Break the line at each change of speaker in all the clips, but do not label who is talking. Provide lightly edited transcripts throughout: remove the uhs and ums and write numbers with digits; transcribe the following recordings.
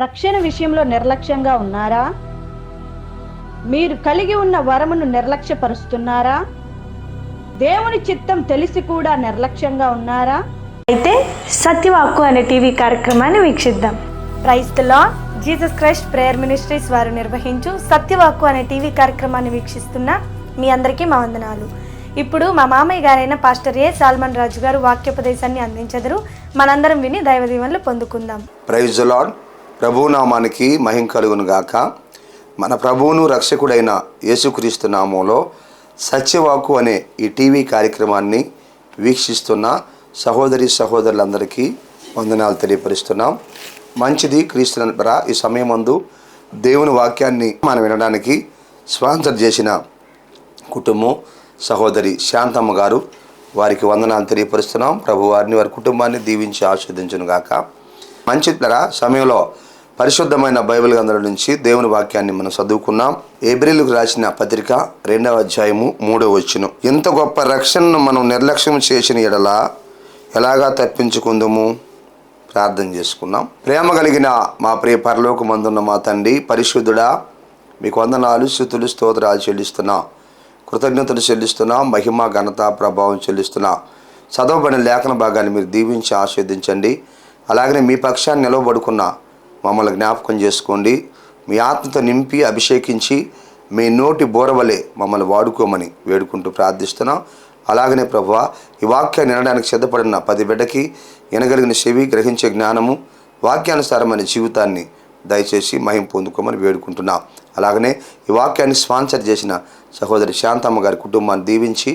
రక్షణ విషయంలో నిర్లక్ష్యంగా ఉన్నారా? మీరు కలిగి ఉన్న వరమును నిర్లక్ష్యపరుస్తున్నారా? దేవుని చిత్తం తెలిసి కూడా నిర్లక్ష్యంగా ఉన్నారా?
అయితే సత్యవాక్కు అనే టీవీ కార్యక్రమాన్ని వీక్షిద్దాం. Praise the lord. Jesus Christ prayer ministries వారు నిర్వహించు సత్యవాక్కు అనే టీవీ కార్యక్రమాన్ని వీక్షిస్తున్న మీ అందరికీ మా వందనాలు. ఇప్పుడు మా మామయ్య గారైన పాస్టర్ ఏ సాల్మన్ రాజు గారు వాక్యోపదేశాన్ని అందించెదరు. మనందరం విని దైవ దీవెనలు పొందుకుందాం.
Praise the lord. ప్రభువు నామానికి మహిమ కలుగును గాక. మన ప్రభువును రక్షకుడైన యేసుక్రీస్తు నామంలో సత్యవాక్కు అనే ఈ టీవీ కార్యక్రమాన్ని వీక్షిస్తున్న సహోదరి సహోదరులందరికీ వందనాలు తెలియపరుస్తున్నాం. మంచిది క్రీస్తునంతరా ఈ సమయమందు దేవుని వాక్యాన్ని మనం వినడానికి స్పాన్సర్ చేసిన కుటుంబం సహోదరి శాంతమ్మ గారు, వారికి వందనాలు తెలియపరుస్తున్నాం. ప్రభు వారిని వారి కుటుంబాన్ని దీవించి ఆశీర్వదించును గాక. మంచిదిరా సమయంలో పరిశుద్ధమైన బైబిల్ గ్రంథం నుంచి దేవుని వాక్యాన్ని మనం చదువుకున్నాం. ఏబ్రిల్కు రాసిన పత్రిక 2వ అధ్యాయము 3వ వచనం. ఎంత గొప్ప రక్షణను మనం నిర్లక్ష్యం చేసిన ఎడల ఎలాగా తప్పించుకుందాము? ప్రార్థన చేసుకున్నాం. ప్రేమ కలిగిన మా ప్రియ పరలోకమందున్న మా తండ్రి పరిశుద్ధుడా, మీకు వందనాలు, స్తుతులు, స్తోత్రాలు చెల్లిస్తున్నా, కృతజ్ఞతలు చెల్లిస్తున్నా, మహిమ ఘనత ప్రభావం చెల్లిస్తున్నా. చదవబడిన లేఖన భాగాన్ని మీరు దీవించి ఆస్వాదించండి. అలాగనే మీ పక్షాన్ని నిలవబడుకున్న మమ్మల్ని జ్ఞాపకం చేసుకోండి. మీ ఆత్మతో నింపి అభిషేకించి మీ నోటి బోరవలే మమ్మల్ని వాడుకోమని వేడుకుంటూ ప్రార్థిస్తున్నాం. అలాగనే ప్రభువా, ఈ వాక్యాన్ని వినడానికి సిద్ధపడిన 10 బిడ్డకి వినగలిగిన చెవి, గ్రహించే జ్ఞానము, వాక్యానుసారమైన జీవితాన్ని దయచేసి మహిమ పొందుకోమని వేడుకుంటున్నాం. అలాగనే ఈ వాక్యాన్ని స్పాన్సర్ చేసిన సహోదరి శాంతమ్మ గారి కుటుంబాన్ని దీవించి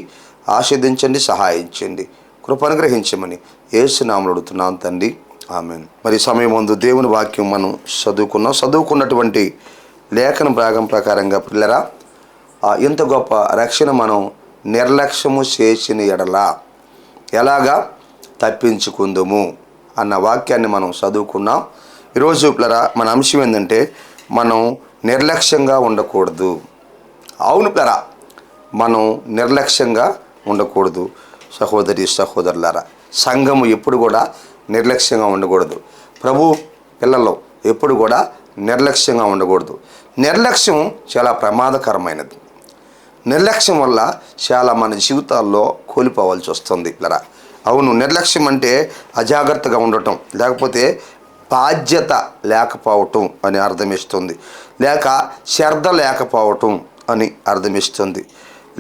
ఆశీర్వదించండి, సహాయించండి, కృపనుగ్రహించమని యేసు నామములో అడుగుతున్నాం తండ్రి, ఆమేన్. మరి సమయం ముందు దేవుని వాక్యం మనం చదువుకున్నటువంటి లేఖన భాగం ప్రకారంగా పిల్లరా, ఇంత గొప్ప రక్షణ మనం నిర్లక్ష్యము చేసిన ఎడల ఎలాగా తప్పించుకుందుము అన్న వాక్యాన్ని మనం చదువుకున్నాం. ఈరోజు పిల్లరా మన అంశం ఏంటంటే మనం నిర్లక్ష్యంగా ఉండకూడదు. అవును పిల్లరా, మనం నిర్లక్ష్యంగా ఉండకూడదు. సహోదరి సహోదరులారా, సంఘము ఎప్పుడు కూడా నిర్లక్ష్యంగా ఉండకూడదు. ప్రభు పిల్లలు ఎప్పుడు కూడా నిర్లక్ష్యంగా ఉండకూడదు. నిర్లక్ష్యం చాలా ప్రమాదకరమైనది. నిర్లక్ష్యం వల్ల చాలా మన జీవితాల్లో కోల్పోవాల్సి వస్తుంది పిల్లరా. అవును, నిర్లక్ష్యం అంటే అజాగ్రత్తగా ఉండటం, లేకపోతే బాధ్యత లేకపోవటం అని అర్థమిస్తుంది, లేక శ్రద్ధ లేకపోవటం అని అర్థమిస్తుంది,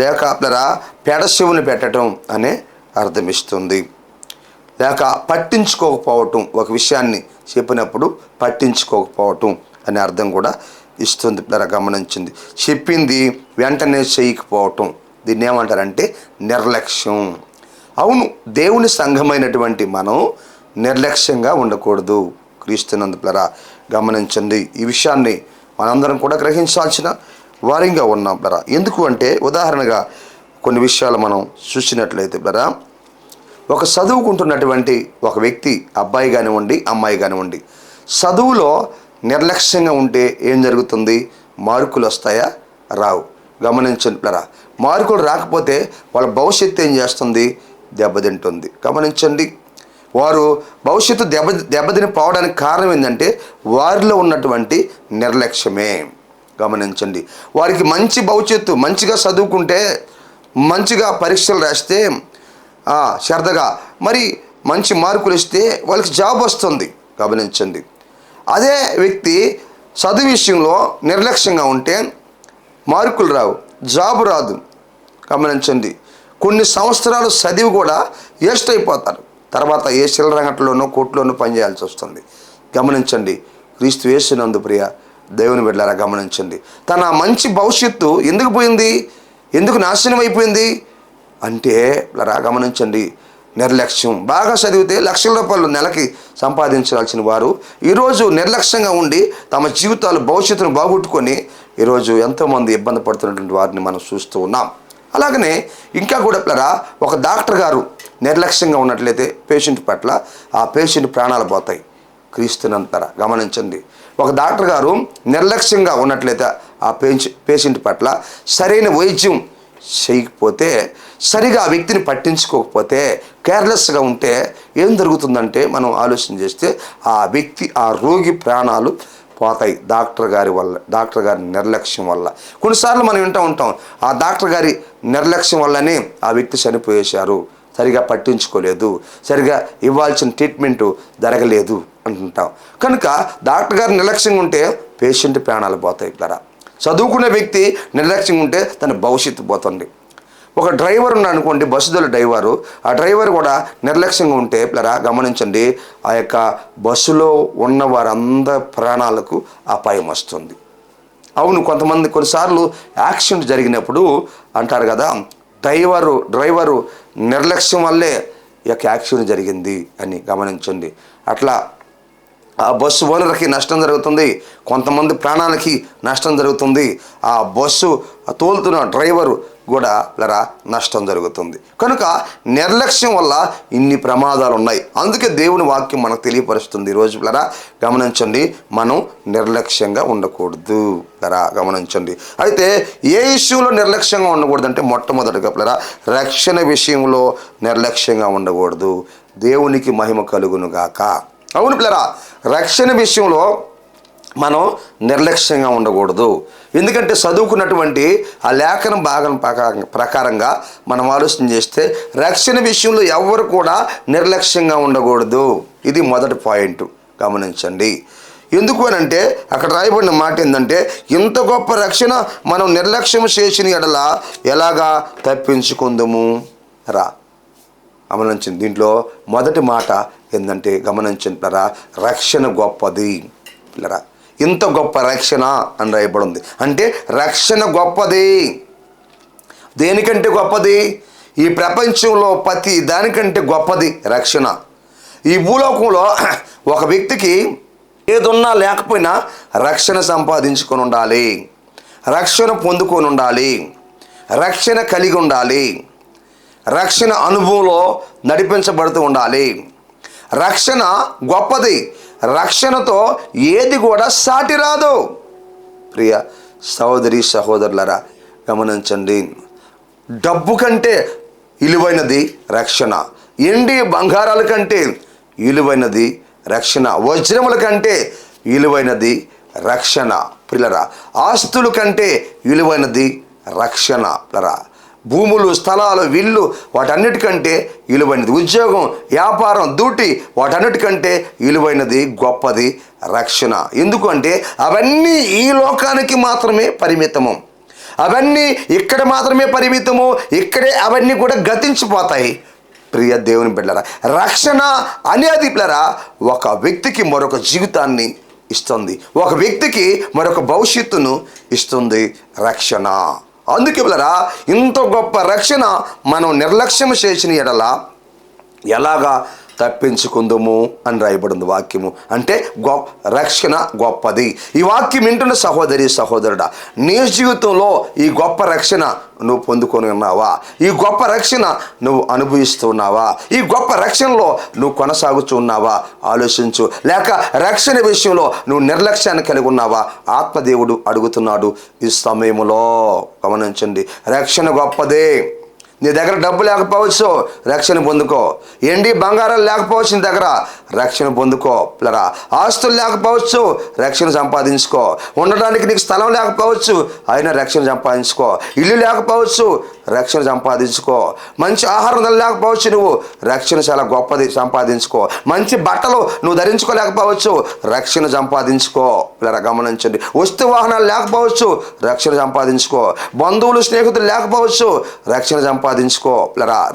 లేక పిల్లరా పెడశివుని పెట్టడం అనే అర్థమిస్తుంది, లేక పట్టించుకోకపోవటం, ఒక విషయాన్ని చెప్పినప్పుడు పట్టించుకోకపోవటం అనే అర్థం కూడా ఇస్తుంది పిల్లరా. గమనించింది, చెప్పింది వెంటనే చేయకపోవటం, దీన్ని ఏమంటారంటే నిర్లక్ష్యం. అవును, దేవుని సంఘమైనటువంటి మనం నిర్లక్ష్యంగా ఉండకూడదు. క్రీస్తునందు పిల్లరా గమనించండి, ఈ విషయాన్ని మనందరం కూడా గ్రహించాల్సిన వారిగా ఉన్నాం పిల్లరా. ఎందుకు అంటే ఉదాహరణగా కొన్ని విషయాలు మనం చూసినట్లయితే పిల్లరా, ఒక చదువుకుంటున్నటువంటి ఒక వ్యక్తి, అబ్బాయి కానివ్వండి అమ్మాయి కానివ్వండి, చదువులో నిర్లక్ష్యంగా ఉంటే ఏం జరుగుతుంది? మార్కులు వస్తాయా? రావు. గమనించండి పిల్లరా, మార్కులు రాకపోతే వాళ్ళ భవిష్యత్తు ఏం చేస్తుంది? దెబ్బతింటుంది. గమనించండి, వారు భవిష్యత్తు దెబ్బతిని పోవడానికి కారణం ఏంటంటే వారిలో ఉన్నటువంటి నిర్లక్ష్యమే. గమనించండి, వారికి మంచి భవిష్యత్తు, మంచిగా చదువుకుంటే, మంచిగా పరీక్షలు రాస్తే, శ్రద్ధగా మరి మంచి మార్కులు ఇస్తే వాళ్ళకి జాబ్ వస్తుంది. గమనించండి, అదే వ్యక్తి చదువు విషయంలో నిర్లక్ష్యంగా ఉంటే మార్కులు రావు, జాబ్ రాదు. గమనించండి, కొన్ని సంవత్సరాలు చదివి కూడా వేస్ట్ అయిపోతారు. తర్వాత ఏ చిల్లరంగట్లోనో కోర్టులోనూ పనిచేయాల్సి వస్తుంది. గమనించండి, క్రీస్తు యేసునందు ప్రియ దేవుని బిడ్డలారా గమనించండి, తన మంచి భవిష్యత్తు ఎందుకు పోయింది? ఎందుకు నాశనం అయిపోయింది అంటే ఇలా గమనించండి, నిర్లక్ష్యం. బాగా చదివితే లక్షల రూపాయలు నెలకి సంపాదించాల్సిన వారు ఈరోజు నిర్లక్ష్యంగా ఉండి తమ జీవితాలు భవిష్యత్తును బాగొట్టుకొని ఈరోజు ఎంతోమంది ఇబ్బంది పడుతున్నటువంటి వారిని మనం చూస్తూ ఉన్నాం. అలాగనే ఇంకా కూడా పిల్లరా, ఒక డాక్టర్ గారు నిర్లక్ష్యంగా ఉన్నట్లయితే పేషెంట్ పట్ల ఆ పేషెంట్ ప్రాణాలు పోతాయి. క్రీస్తునంతరా గమనించండి, ఒక డాక్టర్ గారు నిర్లక్ష్యంగా ఉన్నట్లయితే ఆ పేషెంట్ పట్ల సరైన వైద్యం చేయకపోతే, సరిగా ఆ వ్యక్తిని పట్టించుకోకపోతే, కేర్లెస్గా ఉంటే ఏం జరుగుతుందంటే మనం ఆలోచన చేస్తే ఆ వ్యక్తి, ఆ రోగి ప్రాణాలు పోతాయి డాక్టర్ గారి నిర్లక్ష్యం వల్ల. కొన్నిసార్లు మనం వింటూ ఉంటాం, ఆ డాక్టర్ గారి నిర్లక్ష్యం వల్లనే ఆ వ్యక్తి చనిపోయేశారు, సరిగా పట్టించుకోలేదు, సరిగా ఇవ్వాల్సిన ట్రీట్మెంటు జరగలేదు అంటుంటాం. కనుక డాక్టర్ గారు నిర్లక్ష్యంగా ఉంటే పేషెంట్ ప్రాణాలు పోతాయి కదా. చదువుకునే వ్యక్తి నిర్లక్ష్యంగా ఉంటే తన భవిష్యత్తు పోతుంది. ఒక డ్రైవర్ ఉన్నాడు అనుకోండి, బస్సుల డ్రైవరు, ఆ డ్రైవర్ కూడా నిర్లక్ష్యంగా ఉంటే గమనించండి, ఆ యొక్క బస్సులో ఉన్న వారందరి ప్రాణాలకు అపాయం వస్తుంది. అవును, కొన్నిసార్లు యాక్సిడెంట్ జరిగినప్పుడు అంటారు కదా, డ్రైవరు నిర్లక్ష్యం వల్లే ఈ యొక్క యాక్సిడెంట్ జరిగింది అని. గమనించండి, అట్లా ఆ బస్సు ఓనర్కి నష్టం జరుగుతుంది, కొంతమంది ప్రాణాలకి నష్టం జరుగుతుంది, ఆ బస్సు తోలుతున్న డ్రైవరు కూడా నష్టం జరుగుతుంది. కనుక నిర్లక్ష్యం వల్ల ఇన్ని ప్రమాదాలు ఉన్నాయి. అందుకే దేవుని వాక్యం మనకు తెలియపరుస్తుంది ఈరోజు గమనించండి, మనం నిర్లక్ష్యంగా ఉండకూడదు గమనించండి. అయితే ఏ విషయంలో నిర్లక్ష్యంగా ఉండకూడదు అంటే మొట్టమొదటిగా రక్షణ విషయంలో నిర్లక్ష్యంగా ఉండకూడదు. దేవునికి మహిమ కలుగును గాక. అవును రక్షణ విషయంలో మనం నిర్లక్ష్యంగా ఉండకూడదు. ఎందుకంటే చదువుకున్నటువంటి ఆ లేఖన భాగం ప్రకారంగా మనం ఆలోచన చేస్తే రక్షణ విషయంలో ఎవరు కూడా నిర్లక్ష్యంగా ఉండకూడదు. ఇది మొదటి పాయింట్ గమనించండి. ఎందుకు అని అంటే అక్కడ రాయబడిన మాట ఏంటంటే, ఇంత గొప్ప రక్షణ మనం నిర్లక్ష్యం చేసిన ఎడల ఎలాగా తప్పించుకుందాము గమనించండి. దీంట్లో మొదటి మాట ఏంటంటే గమనించండి రక్షణ గొప్పది ఇంత గొప్ప రక్షణ అని రాయబడి ఉంది. అంటే రక్షణ గొప్పది. దేనికంటే గొప్పది? ఈ ప్రపంచంలో ప్రతి దానికంటే గొప్పది రక్షణ. ఈ భూలోకంలో ఒక వ్యక్తికి ఏదున్నా లేకపోయినా రక్షణ సంపాదించుకొని ఉండాలి, రక్షణ పొందుకొని ఉండాలి, రక్షణ కలిగి ఉండాలి, రక్షణ అనుభవంలో నడిపించబడుతూ ఉండాలి. రక్షణ గొప్పది. రక్షణతో ఏది కూడా సాటి రాదు. ప్రియ సహోదరి సహోదరులరా గమనించండి, డబ్బు కంటే విలువైనది రక్షణ, ఎండి బంగారాల కంటే విలువైనది రక్షణ, వజ్రముల కంటే విలువైనది రక్షణ. ప్రియులరా ఆస్తుల కంటే విలువైనది రక్షణ. ప్రియులరా భూములు, స్థలాలు, ఇల్లు వాటన్నిటికంటే విలువైనది, ఉద్యోగం, వ్యాపారం, డ్యూటీ వాటన్నిటికంటే విలువైనది గొప్పది రక్షణ. ఎందుకంటే అవన్నీ ఈ లోకానికి మాత్రమే పరిమితము, అవన్నీ ఇక్కడ మాత్రమే పరిమితము, ఇక్కడే అవన్నీ కూడా గతించిపోతాయి. ప్రియ దేవుని బిడ్డలారా రక్షణ అనేది ఒక వ్యక్తికి మరొక జీవితాన్ని ఇస్తుంది, ఒక వ్యక్తికి మరొక భవిష్యత్తును ఇస్తుంది రక్షణ. అందుకే ఇంత గొప్ప రక్షణ మనం నిర్లక్ష్యం చేసిన ఎడల ఎలాగా తప్పించుకుందాము అని రాయబడింది వాక్యము. అంటే రక్షణ గొప్పది. ఈ వాక్యం వింటున్న సహోదరి సహోదరుడా, నీ జీవితంలో ఈ గొప్ప రక్షణ నువ్వు పొందుకొని ఉన్నావా? ఈ గొప్ప రక్షణ నువ్వు అనుభవిస్తున్నావా? ఈ గొప్ప రక్షణలో నువ్వు కొనసాగుతూ ఉన్నావా? ఆలోచించు. లేక రక్షణ విషయంలో నువ్వు నిర్లక్ష్యాన్ని కలిగి ఉన్నావా? ఆత్మదేవుడు అడుగుతున్నాడు ఈ సమయంలో. గమనించండి, రక్షణ గొప్పదే. నీ దగ్గర డబ్బు లేకపోవచ్చు, రక్షణ పొందుకో. ఎండి బంగారాలు లేకపోవచ్చు నీ దగ్గర, రక్షణ పొందుకో. ఆస్తులు లేకపోవచ్చు, రక్షణ సంపాదించుకో. ఉండడానికి నీకు స్థలం లేకపోవచ్చు, అయినా రక్షణ సంపాదించుకో. ఇల్లు లేకపోవచ్చు, రక్షణ సంపాదించుకో. మంచి ఆహారం లేకపోవచ్చు, నువ్వు రక్షణ చాలా గొప్పది, సంపాదించుకో. మంచి బట్టలు నువ్వు ధరించుకోలేకపోవచ్చు, రక్షణ సంపాదించుకో. గమనించండి, వస్తు వాహనాలు లేకపోవచ్చు, రక్షణ సంపాదించుకో. బంధువులు స్నేహితులు లేకపోవచ్చు, రక్షణ సంపాదించుకో.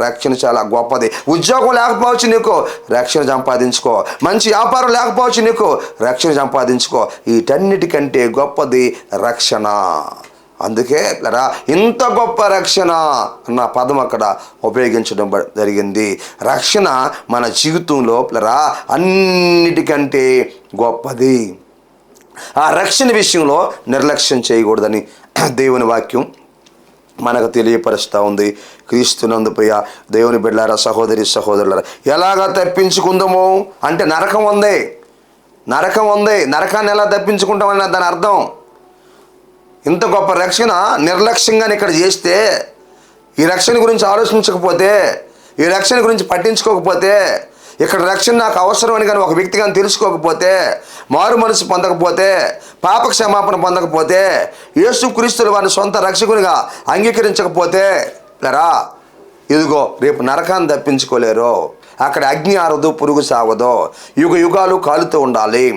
రక్షణ చాలా గొప్పది. ఉద్యోగం లేకపోవచ్చు నీకు, రక్షణ సంపాదించుకో. మంచి వ్యాపారం లేకపోవచ్చు నీకు, రక్షణ సంపాదించుకో. వీటన్నిటికంటే గొప్పది రక్షణ. అందుకే ఇంత గొప్ప రక్షణ అన్న పదం అక్కడ ఉపయోగించడం జరిగింది. రక్షణ మన జీవితంలో అన్నిటికంటే గొప్పది. ఆ రక్షణ విషయంలో నిర్లక్ష్యం చేయకూడదని దేవుని వాక్యం మనకు తెలియపరుస్తూ ఉంది. క్రీస్తునందు ప్రియ దేవుని బిడ్డలారా, సహోదరి సహోదరులారా, ఎలాగా తప్పించుకుందాము అంటే నరకం ఉంది, నరకం ఉంది. నరకాన్ని ఎలా తప్పించుకుంటామని దాని అర్థం. ఇంత గొప్ప రక్షణ నిర్లక్ష్యంగా ఇక్కడ చేస్తే ఈ రక్షణ గురించి ఆలోచించకపోతే, ఈ రక్షణ గురించి పట్టించుకోకపోతే, ఇక్కడ రక్షణ నాకు అవసరం అని కానీ ఒక వ్యక్తి కానీ తెలుసుకోకపోతే, మారు మనసు పొందకపోతే, పాప క్షమాపణ పొందకపోతే, యేసుక్రీస్తుని వారిని సొంత రక్షకునిగా అంగీకరించకపోతే, లేరా ఇదిగో రేపు నరకాన్ని తప్పించుకోలేరు. అక్కడ అగ్ని ఆరదు, పురుగు సావదు, యుగ యుగాలు కాలుతూ ఉండాలి.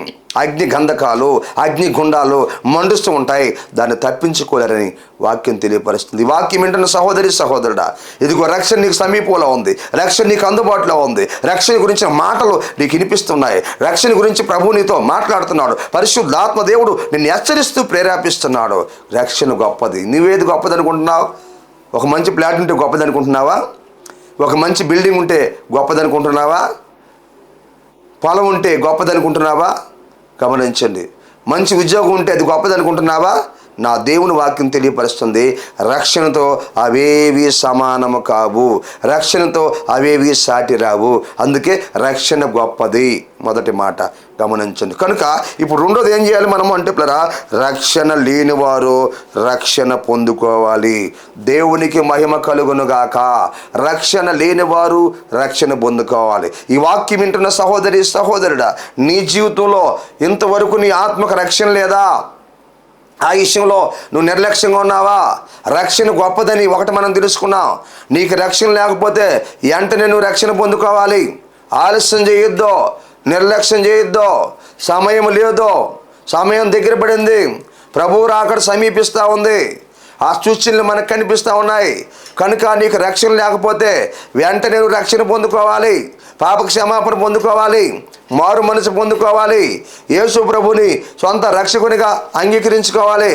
అగ్ని గంధకాలు, అగ్ని గుండాలు మండుస్తూ ఉంటాయి, దాన్ని తప్పించుకోలేరని వాక్యం తెలియపరుస్తుంది. వాక్యం వింటున్న సహోదరి సహోదరుడా, ఇదిగో రక్షణ నీకు సమీపంలో ఉంది, రక్షణ నీకు అందుబాటులో ఉంది, రక్షణ గురించిన మాటలు నీకు వినిపిస్తున్నాయి, రక్షణ గురించి ప్రభువు నీతో మాట్లాడుతున్నాడు, పరిశుద్ధాత్మ దేవుడు నిన్ను హెచ్చరిస్తూ ప్రేరేపిస్తున్నాడు. రక్షణ గొప్పది. నువ్వేది గొప్పది అనుకుంటున్నావు? ఒక మంచి ప్లాట్ ఉంటే గొప్పది అనుకుంటున్నావా? ఒక మంచి బిల్డింగ్ ఉంటే గొప్పది అనుకుంటున్నావా? పొలం ఉంటే గొప్పది అనుకుంటున్నావా? గమనించండి. మంచి ఉద్యోగం ఉంటే అది గొప్పది అనుకుంటున్నావా? నా దేవుని వాక్యం తెలియపరుస్తుంది, రక్షణతో అవేవి సమానము కావు, రక్షణతో అవేవి సాటి రావు. అందుకే రక్షణ గొప్పది, మొదటి మాట గమనించండి. కనుక ఇప్పుడు రెండోది ఏం చేయాలి మనము అంటే పిల్లరా, రక్షణ లేనివారు రక్షణ పొందుకోవాలి. దేవునికి మహిమ కలుగునుగాక. రక్షణ లేనివారు రక్షణ పొందుకోవాలి. ఈ వాక్యం వింటున్న సహోదరి సహోదరుడా, నీ జీవితంలో ఇంతవరకు నీ ఆత్మకు రక్షణ లేదా? ఆ విషయంలో నువ్వు నిర్లక్ష్యంగా ఉన్నావా? రక్షణ గొప్పదని ఒకటి మనం తెలుసుకున్నాం. నీకు రక్షణ లేకపోతే వెంటనే నువ్వు రక్షణ పొందుకోవాలి. ఆలస్యం చేయొద్దు, నిర్లక్ష్యం చేయొద్దు. సమయం లేదు, సమయం దగ్గర పడింది, ప్రభువు రాకడ సమీపిస్తూ ఉంది, ఆ సూచనలు మనకు కనిపిస్తూ ఉన్నాయి. కనుక నీకు రక్షణ లేకపోతే వెంటనే నువ్వు రక్షణ పొందుకోవాలి, పాప క్షమాపణ పొందుకోవాలి, మారు మనసు పొందుకోవాలి, యేసు ప్రభుని సొంత రక్షకునిగా అంగీకరించుకోవాలి.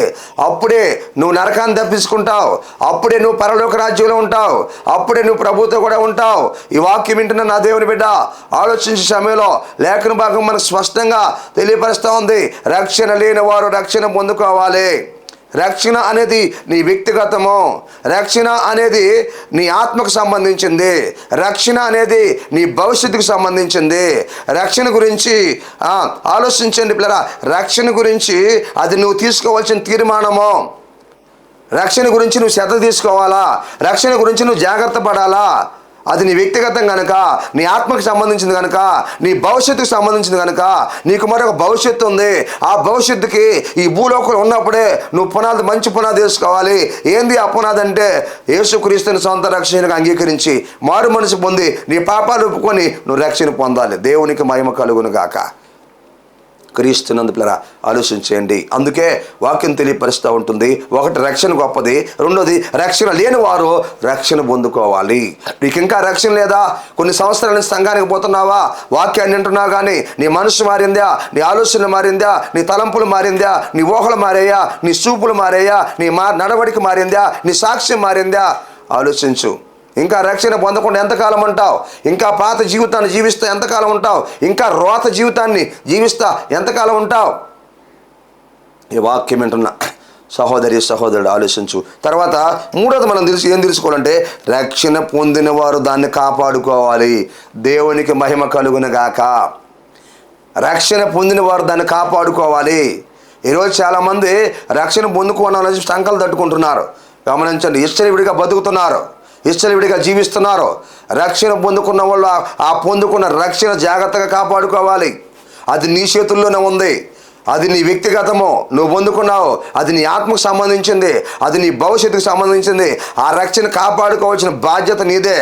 అప్పుడే నువ్వు నరకాన్ని తప్పించుకుంటావు, అప్పుడే నువ్వు పరలోక రాజ్యంలో ఉంటావు, అప్పుడే నువ్వు ప్రభుతో కూడా ఉంటావు. ఈ వాక్యం వింటున్న నా దేవుని బిడ్డ, ఆలోచించే సమయంలో లేఖన భాగం మనకు స్పష్టంగా తెలియపరుస్తూ ఉంది. రక్షణ లేని వారు రక్షణ పొందుకోవాలి. రక్షణ అనేది నీ వ్యక్తిగతము, రక్షణ అనేది నీ ఆత్మకు సంబంధించింది, రక్షణ అనేది నీ భవిష్యత్తుకు సంబంధించింది. రక్షణ గురించి ఆలోచించండి పిల్లరా. రక్షణ గురించి అది నువ్వు తీసుకోవాల్సిన తీర్మానము. రక్షణ గురించి నువ్వు శ్రద్ధ తీసుకోవాలా, రక్షణ గురించి నువ్వు జాగ్రత్త పడాలా. అది నీ వ్యక్తిగతం కనుక, నీ ఆత్మకు సంబంధించింది కనుక, నీ భవిష్యత్తుకు సంబంధించింది కనుక, నీకు మరొక భవిష్యత్తు ఉంది. ఆ భవిష్యత్తుకి ఈ భూలోకంలో ఉన్నప్పుడే నువ్వు పునాది, మంచి పునాది వేసుకోవాలి. ఏంది ఆ పునాది అంటే, యేసుక్రీస్తుని సొంత రక్షణగా అంగీకరించి మారు మనసు పొంది నీ పాపాలు ఒప్పుకొని నువ్వు రక్షణ పొందాలి. దేవునికి మహిమ కలుగును గాక. క్రీస్తునందు పిల్లరా ఆలోచించేయండి. అందుకే వాక్యం తెలియపరుస్తూ ఉంటుంది. ఒకటి రక్షణ గొప్పది, రెండోది రక్షణ లేని వారు రక్షణ పొందుకోవాలి. నీకు ఇంకా రక్షణ లేదా? కొన్ని సంవత్సరాల నుంచి సంఘానికి పోతున్నావా, వాక్యాన్ని వింటున్నావు కానీ నీ మనసు మారిందా, నీ ఆలోచన మారిందా, నీ తలంపులు మారిందా, నీ ఊహలు మారాయా, నీ చూపులు మారాయా, నీ నడవడిక మారిందా, నీ సాక్ష్యం మారిందా? ఆలోచించు. ఇంకా రక్షణ పొందకుండా ఎంతకాలం ఉంటావు? ఇంకా పాత జీవితాన్ని జీవిస్తా ఎంతకాలం ఉంటావు? ఇంకా రోత జీవితాన్ని జీవిస్తా ఎంతకాలం ఉంటావు? ఈ వాక్యం వింటున్నా సహోదరి సహోదరుడు ఆలోచించు. తర్వాత మూడోది మనం ఏం తెలుసుకోవాలంటే, రక్షణ పొందిన వారు దాన్ని కాపాడుకోవాలి. దేవునికి మహిమ కలుగునుగాక. రక్షణ పొందిన వారు దాన్ని కాపాడుకోవాలి. ఈరోజు చాలామంది రక్షణ పొందుకోవాలని సంకలు తట్టుకుంటున్నారు. గమనించండి, ఇష్టవిడిగా బతుకుతున్నారు, ఇష్టవిడిగా జీవిస్తున్నారు. రక్షణ పొందుకున్న వాళ్ళు ఆ పొందుకున్న రక్షణ జాగ్రత్తగా కాపాడుకోవాలి. అది నీ చేతుల్లోనే ఉంది, అది నీ వ్యక్తిగతము, నువ్వు పొందుకున్నావు, అది నీ ఆత్మకు సంబంధించింది, అది నీ భవిష్యత్తుకు సంబంధించింది. ఆ రక్షణ కాపాడుకోవాల్సిన బాధ్యత నీదే.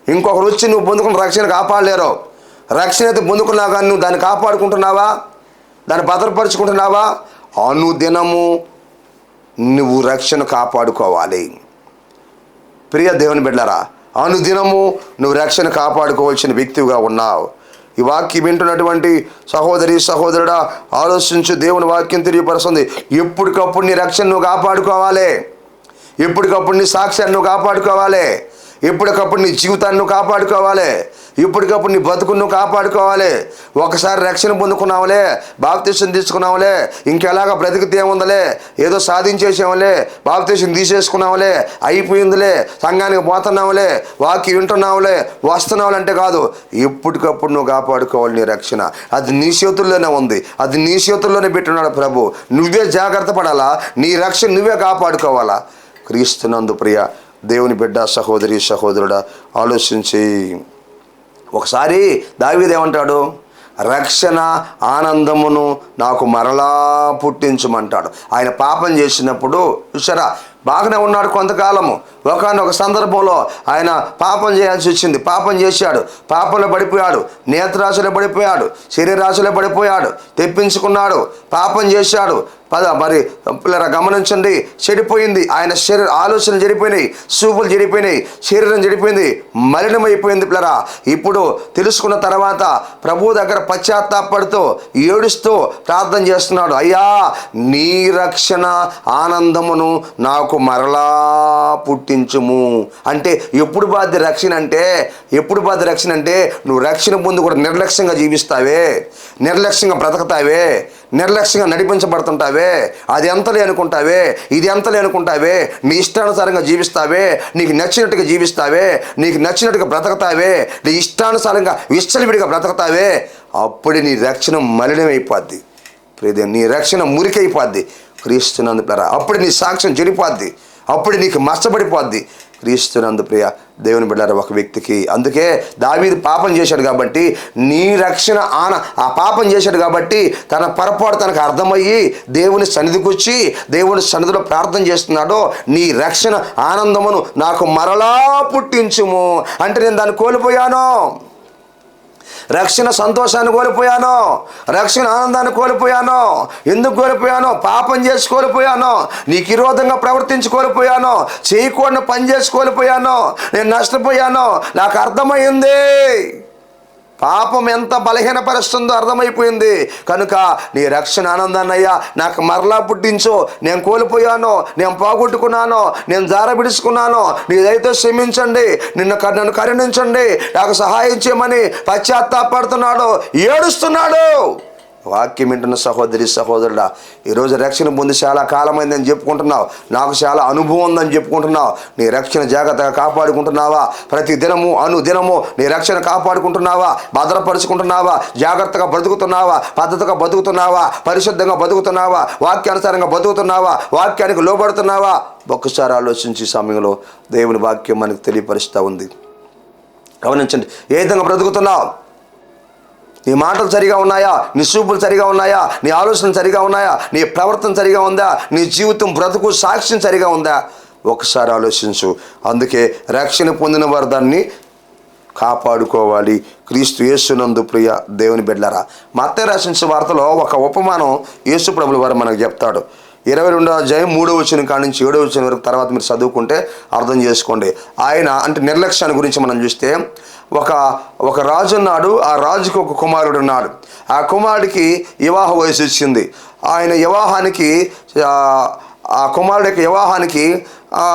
ఇంకొకరు వచ్చి నువ్వు పొందుకున్న రక్షణ కాపాడలేరు. రక్షణ అయితే పొందుకున్నావు కానీ నువ్వు దాన్ని కాపాడుకుంటున్నావా, దాన్ని భద్రపరుచుకుంటున్నావా? అనుదినము నువ్వు రక్షణ కాపాడుకోవాలి. ప్రియ దేవుని బిడ్డలారా, అనుదినము నువ్వు రక్షణ కాపాడుకోవాల్సిన వ్యక్తిగా ఉన్నావు. ఈ వాక్యం వింటున్నటువంటి సహోదరి సహోదరుడా ఆలోచించు. దేవుని వాక్యం తెలియపరుస్తుంది. ఎప్పటికప్పుడు నీ రక్షణ నువ్వు కాపాడుకోవాలి, ఎప్పటికప్పుడు నీ సాక్ష్యాన్ని నువ్వు కాపాడుకోవాలి, ఎప్పటికప్పుడు నీ జీవితాన్ని నువ్వు కాపాడుకోవాలి, ఇప్పటికప్పుడు నీ బతుకును నువ్వు కాపాడుకోవాలి. ఒకసారి రక్షణ పొందుకున్నావులే, బాప్తీసం తీసుకున్నావులే, ఇంకెలాగా బ్రతికితే ఏముందలే, ఏదో సాధించేసావులే, బాప్తీసం తీసేసుకున్నావులే, అయిపోయిందిలే, సంఘానికి పోతున్నావులే, వాక్యం వింటున్నావులే, వస్తున్నావులే అంటే కాదు. ఎప్పటికప్పుడు నువ్వు కాపాడుకోవాలి నీ రక్షణ. అది నీ చేతుల్లోనే ఉంది, అది నీ చేతుల్లోనే పెట్టున్నాడు ప్రభు. నువ్వే జాగ్రత్త పడాలా, నీ రక్షణ నువ్వే కాపాడుకోవాలా. క్రీస్తునందు ప్రియ దేవుని బిడ్డ, సహోదరి సహోదరుడా, ఆలోచించి ఒకసారి దావీదు ఏమంటాడు? రక్షణ ఆనందమును నాకు మరలా పుట్టించమంటాడు. ఆయన పాపం చేసినప్పుడు చూసారా, బాగానే ఉన్నాడు కొంతకాలము. ఒకనొక సందర్భంలో ఆయన పాపం చేయాల్సి వచ్చింది. పాపం చేశాడు, పాపంలో పడిపోయాడు, నేత్రాశలో పడిపోయాడు, శరీరాశలో పడిపోయాడు, తెప్పించుకున్నాడు, పాపం చేశాడు. మరి పిల్లరా గమనించండి, చెడిపోయింది ఆయన శరీర ఆలోచనలు చెడిపోయినాయి, చూపులు చెడిపోయినాయి, శరీరం చెడిపోయింది, మలినమైపోయింది. పిల్లరా ఇప్పుడు తెలుసుకున్న తర్వాత ప్రభు దగ్గర పశ్చాత్తాపడుతూ ఏడుస్తూ ప్రార్థన చేస్తున్నాడు. అయ్యా, నీ రక్షణ ఆనందమును నాకు మరలా పుట్టించుము. అంటే ఎప్పుడు బాధ్య రక్షణ అంటే, ఎప్పుడు బాధ్య రక్షణ అంటే నువ్వు రక్షణ ముందు కూడా నిర్లక్ష్యంగా జీవిస్తావే, నిర్లక్ష్యంగా బ్రతకతావే, నిర్లక్ష్యంగా నడిపించబడుతుంటావే, అది ఎంతలే అనుకుంటావే, ఇది ఎంతలే అనుకుంటావే, నీ ఇష్టానుసారంగా జీవిస్తావే, నీకు నచ్చినట్టుగా జీవిస్తావే, నీకు నచ్చినట్టుగా బ్రతకతావే, నీ ఇష్టానుసారంగా విచ్చలవిడిగా బ్రతకతావే, అప్పుడే నీ రక్షణ మలినమైపోద్ది. నీ రక్షణ మురికైపోద్ది క్రీస్తునందు ప్రియ. అప్పుడు నీ సాక్ష్యం చెడిపోద్ది, అప్పుడు నీకు మచ్చబడిపోద్ది క్రీస్తునందు ప్రియ దేవుని బిడ్డారా. ఒక వ్యక్తికి అందుకే దావీదు పాపం చేశాడు కాబట్టి నీ రక్షణ ఆ పాపం చేశాడు కాబట్టి తన పొరపాటు తనకు అర్థమయ్యి దేవుని సన్నిధికి వచ్చి దేవుని సన్నిధిలో ప్రార్థన చేస్తున్నాడు. నీ రక్షణ ఆనందమును నాకు మరలా పుట్టించుము. అంటే నేను దాన్ని కోల్పోయాను, రక్షణ సంతోషాన్ని కోల్పోయాను, రక్షణ ఆనందాన్ని కోల్పోయాను. ఎందుకు కోల్పోయాను? పాపం చేసి కోల్పోయాను, నీకు విరోధంగా ప్రవర్తించి కోల్పోయాను, చేయకూడని పని చేసి కోల్పోయాను, నేను నష్టపోయాను. నాకు అర్థమైంది పాపం ఎంత బలహీనపరుస్తుందో అర్థమైపోయింది. కనుక నీ రక్షణ ఆనందాన్ని అయ్యా నాకు మరలా పుట్టించు. నేను కోల్పోయాను, నేను పోగొట్టుకున్నాను, నేను జారబిడుచుకున్నాను, నీ దయతో క్షమించండి, నన్ను కరుణించండి, నాకు సహాయం చేయమని పశ్చాత్తాపడుతున్నాడు, ఏడుస్తున్నాడు. వాక్యం వింటున్న సహోదరి సహోదరుడా, ఈరోజు రక్షణ పొంది చాలా కాలమైందని చెప్పుకుంటున్నావు, నాకు చాలా అనుభవం ఉందని చెప్పుకుంటున్నావు. నీ రక్షణ జాగ్రత్తగా కాపాడుకుంటున్నావా? ప్రతి దినము అనుదినము నీ రక్షణ కాపాడుకుంటున్నావా? భద్రపరుచుకుంటున్నావా? జాగ్రత్తగా బ్రతుకుతున్నావా? పద్ధతిగా బతుకుతున్నావా? పరిశుద్ధంగా బతుకుతున్నావా? వాక్యానుసారంగా బతుకుతున్నావా? వాక్యానికి లోబడుతున్నావా? ఒక్కసారి ఆలోచించి సమయంలో దేవుని వాక్యం మనకు తెలియపరుస్తూ ఉంది. గమనించండి, ఏ విధంగా బ్రతుకుతున్నావు? నీ మాటలు సరిగా ఉన్నాయా? నీ చూపులు సరిగా ఉన్నాయా? నీ ఆలోచనలు సరిగా ఉన్నాయా? నీ ప్రవర్తన సరిగా ఉందా? నీ జీవితం బ్రతుకు సాక్ష్యం సరిగా ఉందా? ఒకసారి ఆలోచించు. అందుకే రక్షణ పొందిన వారు దాన్ని కాపాడుకోవాలి. క్రీస్తు యేసునందు ప్రియ దేవుని బిడ్డలారా, మత్తయి రాసిన సువార్తలో ఒక ఉపమానం యేసు ప్రభుల వారు మనకు చెప్తాడు. 22వ అధ్యాయం 3వ వచనం కాడి నుంచి 7వ వచనం వరకు తర్వాత మీరు చదువుకుంటే అర్థం చేసుకోండి. ఆయన అంటే నిర్లక్ష్యాన్ని గురించి మనం చూస్తే ఒక రాజు ఉన్నాడు. ఆ రాజుకి ఒక కుమారుడు ఉన్నాడు. ఆ కుమారుడికి వివాహ వయసు వచ్చింది. ఆయన వివాహానికి ఆ కుమారుడి యొక్క వివాహానికి